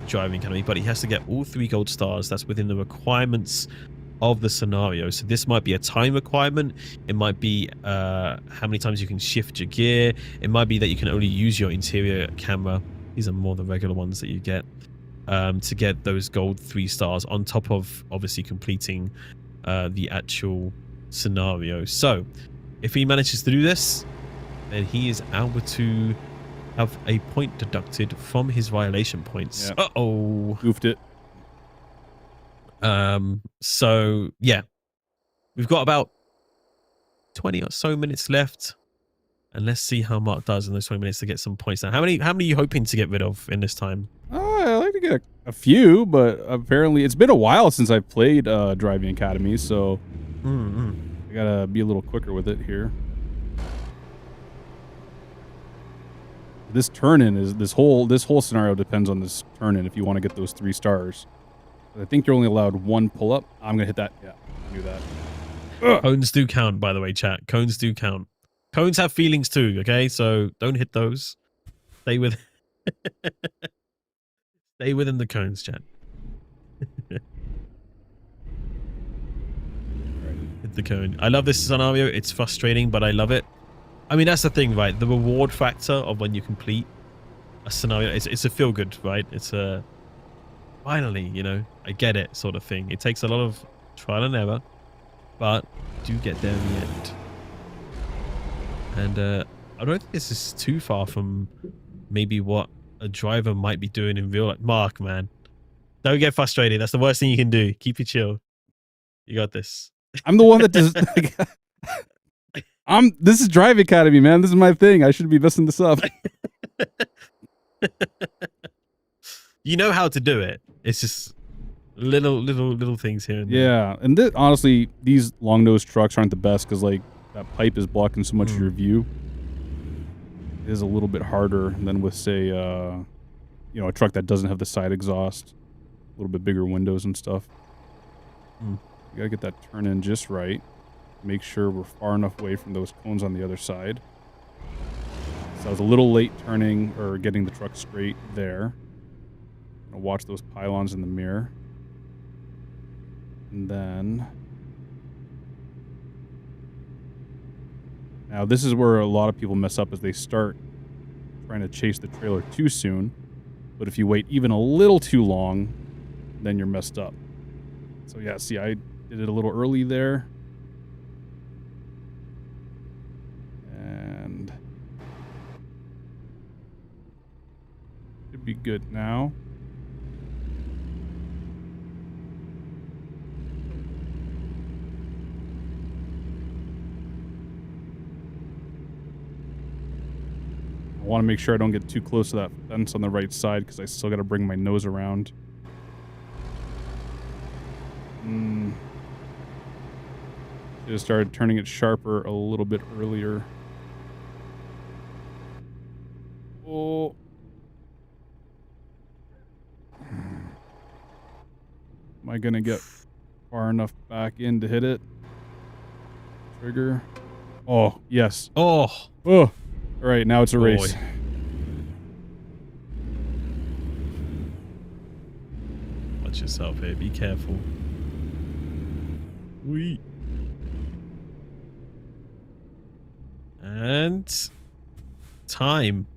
Driving Academy, but he has to get all 3 gold stars. That's within the requirements of the scenario. So this might be a time requirement. It might be how many times you can shift your gear. It might be that you can only use your interior camera. These are more the regular ones that you get. To get those gold 3 stars on top of obviously completing the actual scenario. So if he manages to do this, then he is able to have a point deducted from his violation points. Yep. Uh-oh. Goofed it. So yeah, we've got about 20 or so minutes left. And let's see how Mark does in those 20 minutes to get some points now. How many are you hoping to get rid of in this time? I like to get a few, but apparently it's been a while since I've played Driving Academy, so I gotta be a little quicker with it here. This turn-in is this whole scenario depends on this turn-in if you want to get those 3 stars. I think you're only allowed 1 pull-up. I'm gonna hit that. Yeah, I knew that. Ugh. Cones do count, by the way, chat. Cones do count. Cones have feelings too, okay? So don't hit those. Stay with stay within the cones, chat. Hit the cone. I love this scenario. It's frustrating, but I love it. I mean, that's the thing, right? The reward factor of when you complete a scenario, it's a feel good, right? It's a finally, you know, I get it sort of thing. It takes a lot of trial and error, but do get there in the end. And I don't think this is too far from maybe what a driver might be doing in real life. Mark, man, don't get frustrated. That's the worst thing you can do. Keep it chill. You got this. I'm the one that does. This is Drive Academy, man. This is my thing. I should be messing this up. You know how to do it. It's just little things here and there. Yeah, and honestly, these long nose trucks aren't the best because like that pipe is blocking so much of your view. It is a little bit harder than with say, you know, a truck that doesn't have the side exhaust, a little bit bigger windows and stuff. You gotta get that turn in just right. Make sure we're far enough away from those cones on the other side. So I was a little late turning or getting the truck straight there. I'm gonna watch those pylons in the mirror. And then... Now this is where a lot of people mess up as they start trying to chase the trailer too soon. But if you wait even a little too long, then you're messed up. So yeah, see, I did it a little early there. And should be good now. I want to make sure I don't get too close to that fence on the right side because I still got to bring my nose around. Should have started turning it sharper a little bit earlier. Oh. Am I going to get far enough back in to hit it? Trigger. Oh, yes. Oh. Oh. All right, now it's a race. Watch yourself here. Be careful. Wee. And time.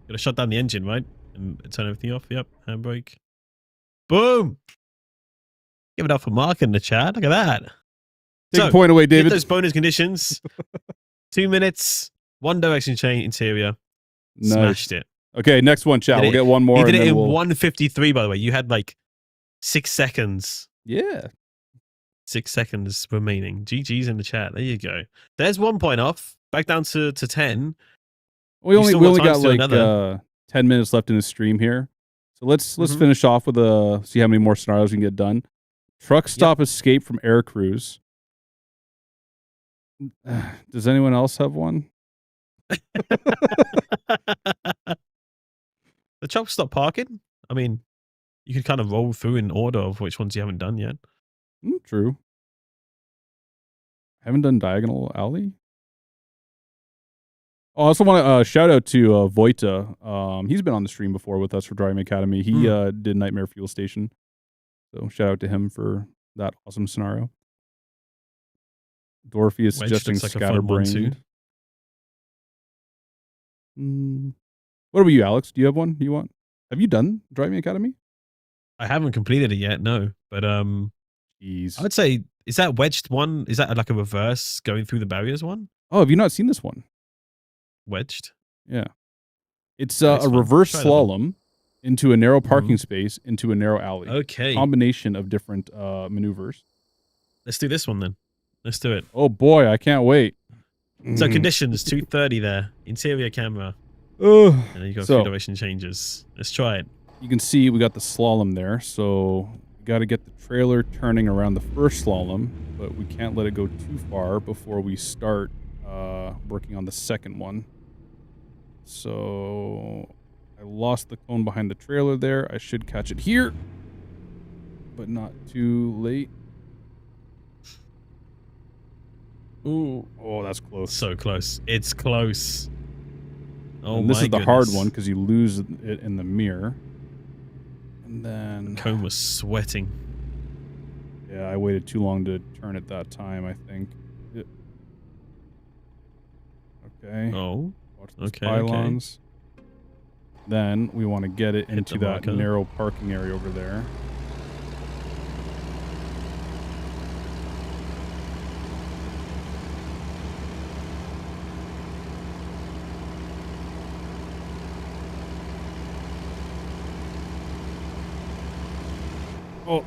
Gotta shut down the engine, right? And turn everything off. Yep. Handbrake. Boom. Give it up for Mark in the chat. Look at that. Take a point away, David. Those bonus conditions. 2 minutes. One direction chain interior. Nice. Smashed it. Okay, next one, chat. We'll get one more. You did it in 1:53, by the way. You had like 6 seconds. Yeah. 6 seconds remaining. GG's in the chat. There you go. There's 1 point off. Back down to 10. We only got like 10 minutes left in the stream here. So let's finish off with see how many more scenarios we can get done. Truck stop escape from air cruise. Does anyone else have one? The truck stop parking? I mean, you could kind of roll through in order of which ones you haven't done yet. True. Haven't done Diagonal Alley. Oh, I also want to shout out to Vojta. He's been on the stream before with us for Driving Academy. He did Nightmare Fuel Station. So shout out to him for that awesome scenario. Dorothy is suggesting Scatterbrained. What about you, Alex? Do you have one you want? Have you done Driving Academy? I haven't completed it yet, no. But Jeez. I would say, is that wedged one? Is that like a reverse going through the barriers one? Oh, have you not seen this one? Wedged? Yeah. It's a reverse slalom into a narrow parking space into a narrow alley. Okay. Combination of different maneuvers. Let's do this one then. Let's do it. Oh boy, I can't wait. So conditions, 230 there. Interior camera. And then you got a few direction changes. Let's try it. You can see we got the slalom there. So we got to get the trailer turning around the first slalom, but we can't let it go too far before we start working on the second one. So I lost the cone behind the trailer there. I should catch it here, but not too late. Ooh. Oh, that's close. So close. It's close. Oh, and this is the hard one because you lose it in the mirror. And then... The cone was sweating. Yeah, I waited too long to turn it that time, I think. Okay. Oh. Watch those pylons. Okay. Then we want to get it into that narrow parking area over there. Oh,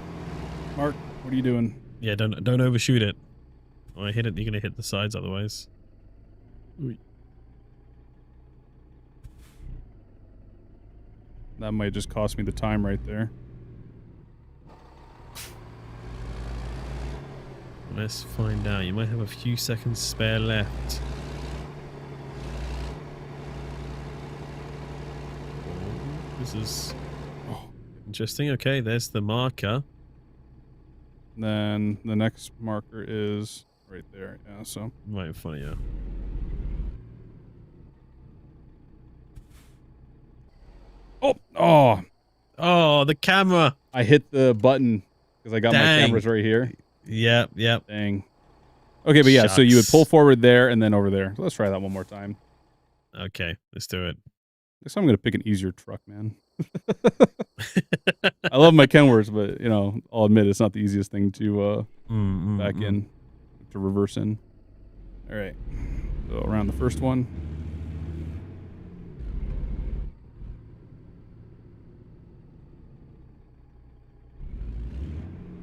Mark, what are you doing? Yeah, don't overshoot it. When I hit it, you're gonna hit the sides otherwise. Ooh. That might just cost me the time right there. Let's find out. You might have a few seconds spare left. Oh, this is interesting. Okay, there's the marker. And then the next marker is right there. Yeah, so. Right in front of you. Oh, the camera. I hit the button because I got my cameras right here. Yep. Dang. Okay, but yeah, so you would pull forward there and then over there. Let's try that one more time. Okay, let's do it. Guess I'm going to pick an easier truck, man. I love my Kenworths, but, you know, I'll admit it's not the easiest thing to back in, to reverse in. All right. So around the first one.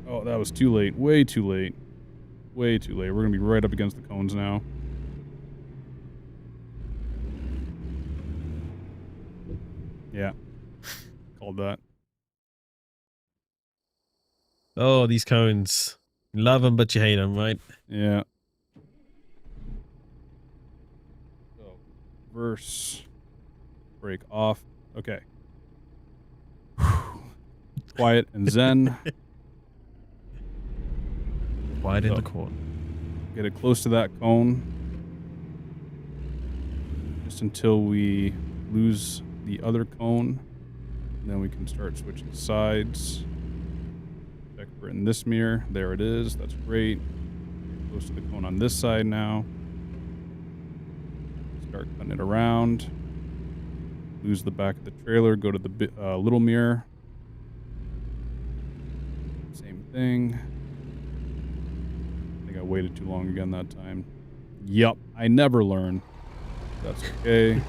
Oh, that was too late. Way too late. Way too late. We're going to be right up against the cones now. Yeah. Called that. Oh, these cones. You love them, but you hate them, right? Yeah. So, reverse. Break off. Okay. Quiet and zen. Quiet in the court. Get it close to that cone. Just until we lose the other cone. And then we can start switching sides. Check for it in this mirror. There it is. That's great. Close to the cone on this side now. Start cutting it around. Lose the back of the trailer. Go to the little mirror. Same thing. I waited too long again that time. Yup, I never learn. That's okay.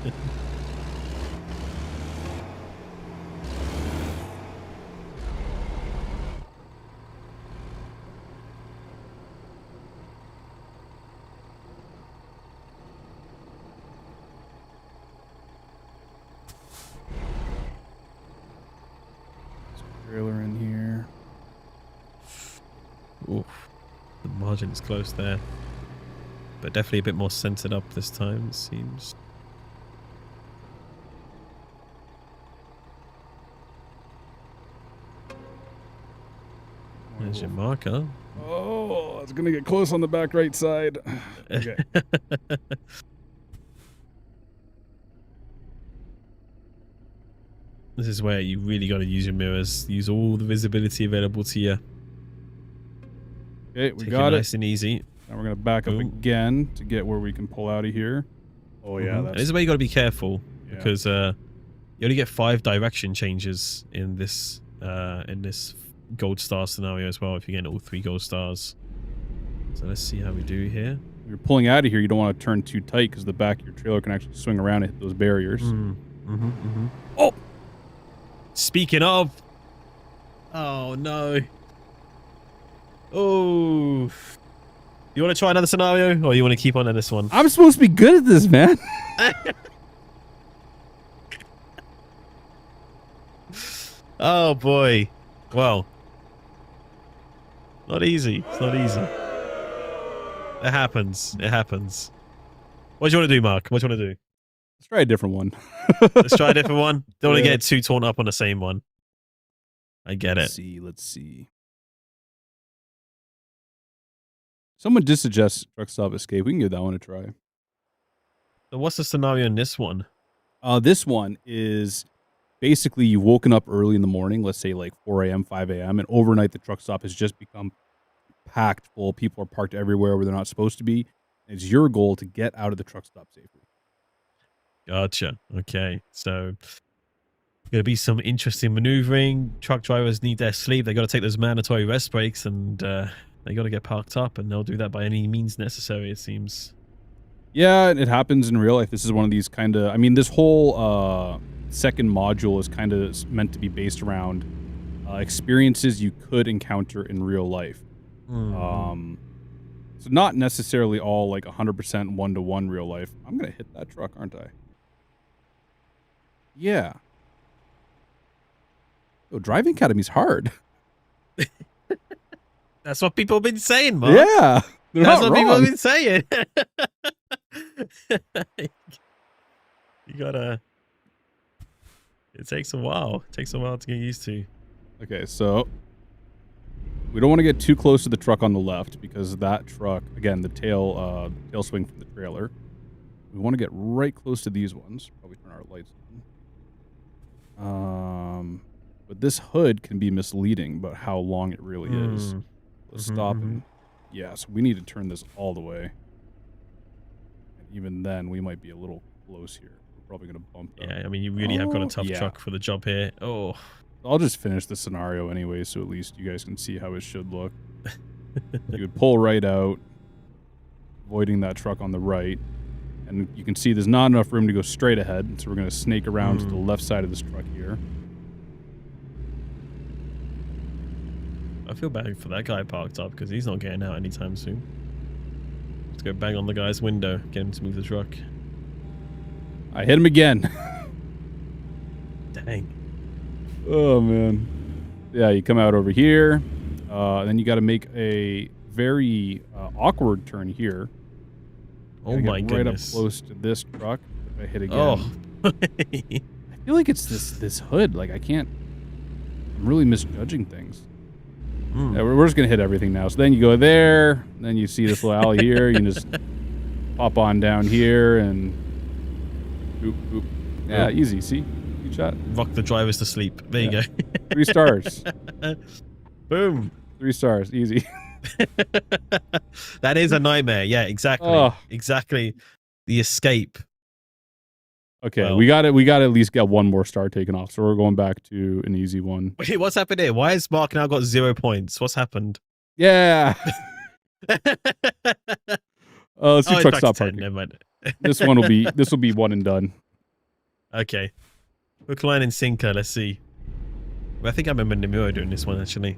Trailer in here. Oof. The margin is close there. But definitely a bit more centered up this time, it seems. There's your marker. Oh, it's going to get close on the back right side. Okay. This is where you really got to use your mirrors. Use all the visibility available to you. Okay, we got it. Nice and easy. Now we're going to back up again to get where we can pull out of here. Oh, yeah. This is where you got to be careful because you only get 5 direction changes in this gold star scenario as well if you're getting all 3 gold stars. So let's see how we do here. When you're pulling out of here, you don't want to turn too tight because the back of your trailer can actually swing around and hit those barriers. Oh! Speaking of... Oh, no. Oh... You want to try another scenario, or you want to keep on in this one? I'm supposed to be good at this, man. Oh, boy. Well. Not easy. It's not easy. It happens. It happens. What do you want to do, Mark? What do you want to do? Let's try a different one. Let's try a different one. Don't want to get too torn up on the same one. I get it. Let's see. Someone did suggest Truck Stop Escape. We can give that one a try. So what's the scenario in this one? This one is basically you've woken up early in the morning, let's say like 4 a.m., 5 a.m., and overnight the truck stop has just become packed full. People are parked everywhere where they're not supposed to be. It's your goal to get out of the truck stop safely. Gotcha. Okay. So going to be some interesting maneuvering. Truck drivers need their sleep. They got to take those mandatory rest breaks, and they got to get parked up, and they'll do that by any means necessary, it seems. Yeah, it happens in real life. This is one of these kind of, I mean, this whole second module is kind of meant to be based around experiences you could encounter in real life. So not necessarily all like 100% one-to-one real life. I'm going to hit that truck, aren't I? Yeah. Oh, driving academy's hard. That's what people have been saying, Mark. Yeah. That's what people have been saying. You gotta... It takes a while. It takes a while to get used to. Okay, so we don't want to get too close to the truck on the left because that truck, again, the tail swing from the trailer. We want to get right close to these ones. Probably turn our lights on. But this hood can be misleading about how long it really is. Let's stop and yeah, so we need to turn this all the way. And even then, we might be a little close here. We're probably going to bump up. Yeah, I mean, you really have got a tough truck for the job here. Oh. I'll just finish the scenario anyway, so at least you guys can see how it should look. You would pull right out, avoiding that truck on the right. And you can see there's not enough room to go straight ahead, so we're going to snake around to the left side of this truck here. I feel bad for that guy parked up because he's not getting out anytime soon. Let's go bang on the guy's window, get him to move the truck. I hit him again. Dang. Oh, man. Yeah, you come out over here. Then you got to make a very awkward turn here. Oh, my goodness. Right up close to this truck. If I hit again. Oh. I feel like it's this hood. Like, I'm really misjudging things. Yeah, we're just going to hit everything now. So then you go there. Then you see this little alley here. You can just pop on down here and boop, boop. Yeah, easy. See? Good shot. Rock the drivers to sleep. There you go. 3 stars. Boom. 3 stars. Easy. That is a nightmare. Yeah, exactly. Oh. Exactly. The escape. Okay, well, we got to at least get one more star taken off. So we're going back to an easy one. Wait, what's happened here? Why has Mark now got 0 points? What's happened? Yeah. Let's do truck stop parking. Never mind. This will be one and done. Okay. Hook, line, and sinker. Let's see. Well, I think I remember Nimuro doing this one actually.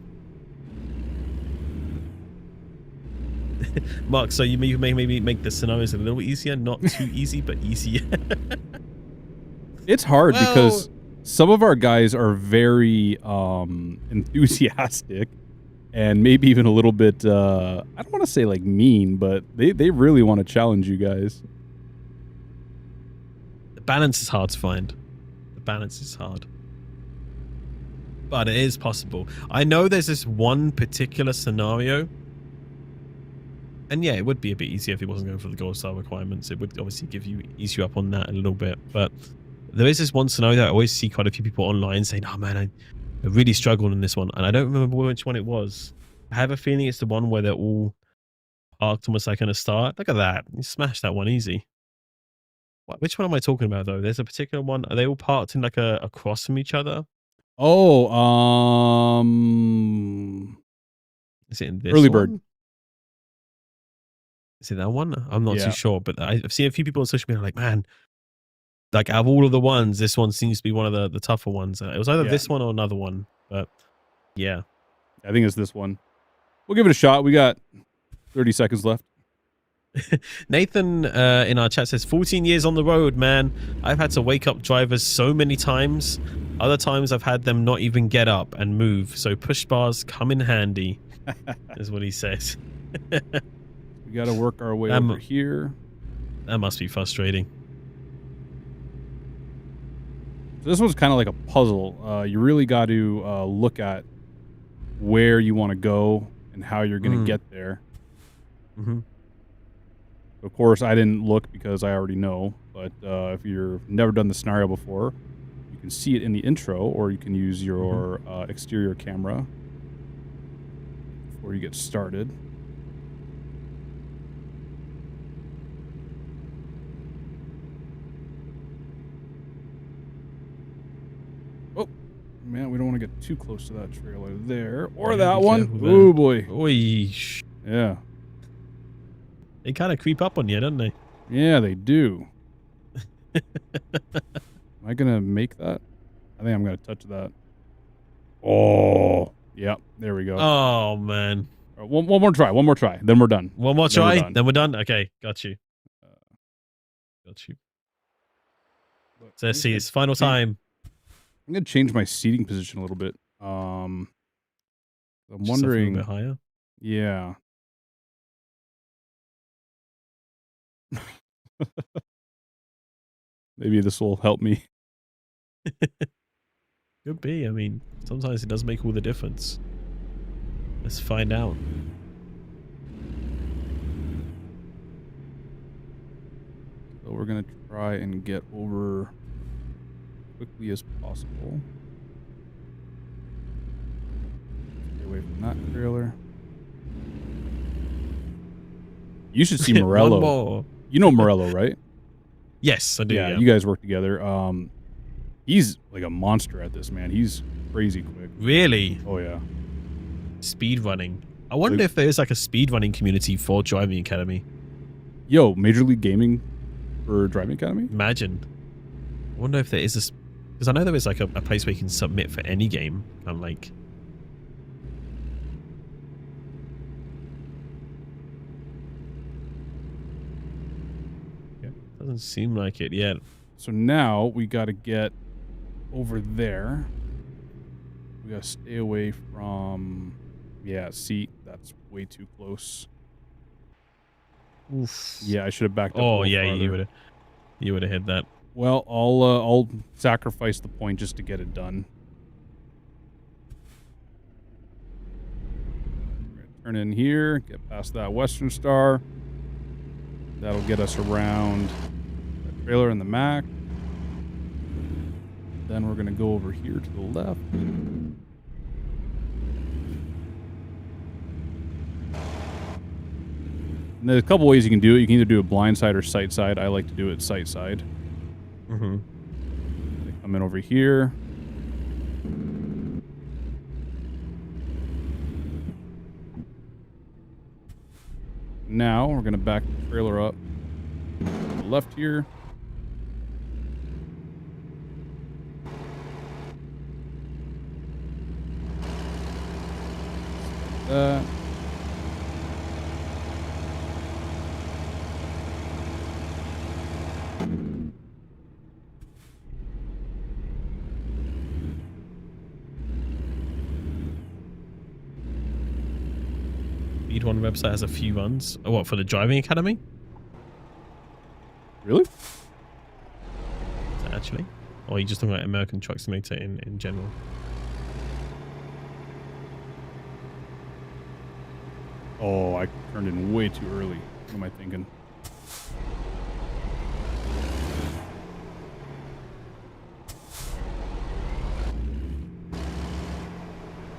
Mark, so you may maybe make the scenarios a little easier, not too easy, but easier. It's hard because some of our guys are very enthusiastic and maybe even a little bit, I don't want to say like mean, but they really want to challenge you guys. The balance is hard to find. The balance is hard. But it is possible. I know there's this one particular scenario. And yeah, it would be a bit easier if it wasn't going for the gold star requirements. It would obviously ease you up on that a little bit. But there is this one scenario that I always see quite a few people online saying, oh man, I really struggled in this one. And I don't remember which one it was. I have a feeling it's the one where they're all parked almost like in a start. Look at that. You smashed that one easy. Which one am I talking about though? There's a particular one. Are they all parked in like across from each other? Oh, is it in this Early one? Bird. Is it that one? I'm not too sure, but I've seen a few people on social media like, man, like out of all of the ones, this one seems to be one of the tougher ones. It was either this one or another one, but yeah. I think it's this one. We'll give it a shot. We got 30 seconds left. Nathan in our chat says, 14 years on the road, man. I've had to wake up drivers so many times. Other times I've had them not even get up and move. So push bars come in handy, is what he says. We got to work our way over here. That must be frustrating. So this one's kind of like a puzzle. You really got to look at where you want to go and how you're going to get there. Mm-hmm. Of course, I didn't look because I already know. But if you've never done the scenario before, you can see it in the intro, or you can use your exterior camera before you get started. Oh, man, we don't want to get too close to that trailer there. Or that one. Oh, boy. Oy. Yeah. They kind of creep up on you, don't they? Yeah, they do. Am I going to make that? I think I'm going to touch that. Oh, yeah. There we go. Oh, man. One more try. One more try. Then we're done. One more try? Then we're done? Okay. Got you. Got you. So let's see. It's final time. I'm going to change my seating position a little bit. I'm wondering. A little bit higher? Yeah. Maybe this will help me. Could be. I mean, sometimes it does make all the difference. Let's find out. So we're going to try and get over as quickly as possible. Stay away from that trailer. You should see Morello. One more. You know Morello, right? Yes, I do. Yeah, you guys work together. He's like a monster at this, man. He's crazy quick. Really? Oh, yeah. Speed running. I wonder if there is like a speed running community for Driving Academy. Yo, Major League Gaming for Driving Academy? Imagine. I wonder if there is this, because I know there is like a place where you can submit for any game. I'm like, doesn't seem like it yet. So now we got to get over there. We got to stay away from, seat. That's way too close. Oof. Yeah, I should have backed up. Oh yeah, farther. you would have hit that. Well, I'll sacrifice the point just to get it done. Turn in here, get past that Western Star. That'll get us around the trailer and the Mac. Then we're going to go over here to the left. And there's a couple ways you can do it. You can either do a blind side or sight side. I like to do it sight side. Mm-hmm. Come in over here. Now we're going to back the trailer up to the left here. Like that. Speed1 website has a few runs. Oh, what, for the Driving Academy? Really? Actually? Or are you just talking about American Truck Simulator in general? Oh, I turned in way too early. What am I thinking?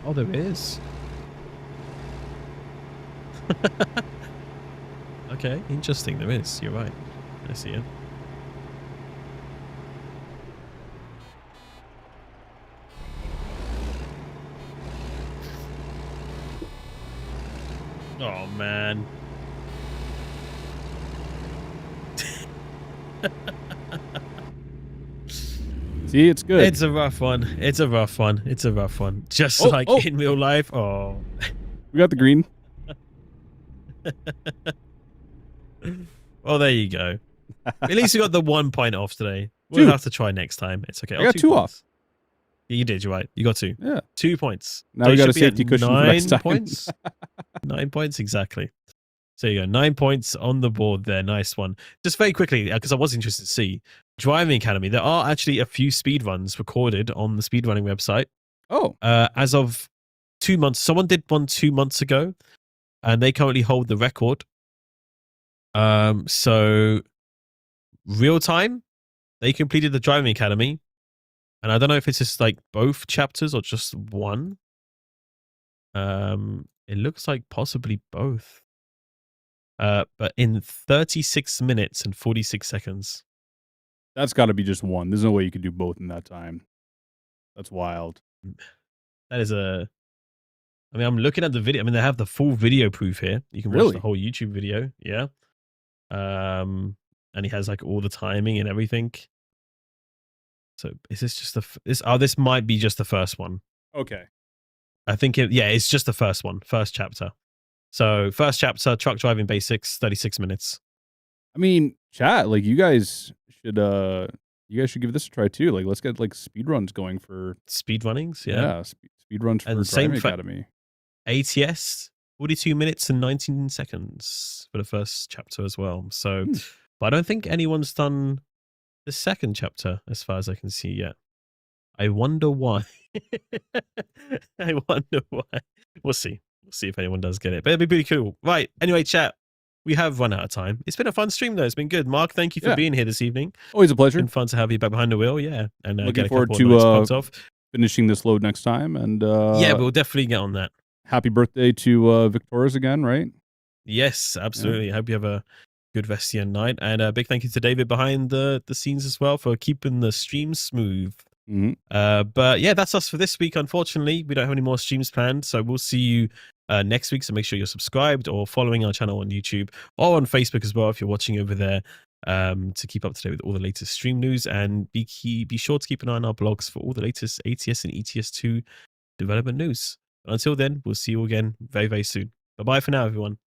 Oh, there is. Okay, interesting. There is. You're right. I see it. Oh, man. See, it's good. It's a rough one. It's a rough one. It's a rough one. Just like in real life. Oh. We got the green. Well, there you go. At least you got the 1 point off today. We'll have to try next time. It's okay. I got 2 off. Yeah, you did. You're right. You got 2. Yeah. 2 points. Now we got a safety cushion for next time. 9 points. 9 points exactly. So you go 9 points on the board there. Nice one. Just very quickly, because I was interested to see Driving Academy. There are actually a few speed runs recorded on the speedrunning website. Oh, as of 2 months, someone did one 2 months ago, and they currently hold the record. So real time, they completed the Driving Academy, and I don't know if it's just like both chapters or just one. It looks like possibly both. But in 36 minutes and 46 seconds. That's got to be just one. There's no way you could do both in that time. That's wild. That is a... I mean, I'm looking at the video. I mean, they have the full video proof here. You can watch the whole YouTube video. Yeah. And he has like all the timing and everything. So is this just this might be just the first one. Okay. I think it's just the first one, first chapter. So first chapter, truck driving basics, 36 minutes. I mean, chat, like you guys should give this a try too. Like let's get like speed runs going for speed runnings. Yeah, speed runs for Driving Academy. ATS 42 minutes and 19 seconds for the first chapter as well. So, but I don't think anyone's done the second chapter as far as I can see yet. I wonder why. I wonder why. We'll see. We'll see if anyone does get it. But it'd be pretty cool. Right. Anyway, chat. We have run out of time. It's been a fun stream, though. It's been good. Mark, thank you for being here this evening. Always a pleasure. It's been fun to have you back behind the wheel. Yeah. And looking forward to finishing this load next time. And yeah, we'll definitely get on that. Happy birthday to Victoria's again, right? Yes, absolutely. I hope you have a good rest of your night. And a big thank you to David behind the scenes as well for keeping the stream smooth. But yeah, that's us for this week. Unfortunately, we don't have any more streams planned, so we'll see you next week. So make sure you're subscribed or following our channel on YouTube or on Facebook as well if you're watching over there, to keep up to date with all the latest stream news. And be sure to keep an eye on our blogs for all the latest ATS and ETS2 development news. But until then, we'll see you again very, very soon. Bye bye for now, everyone.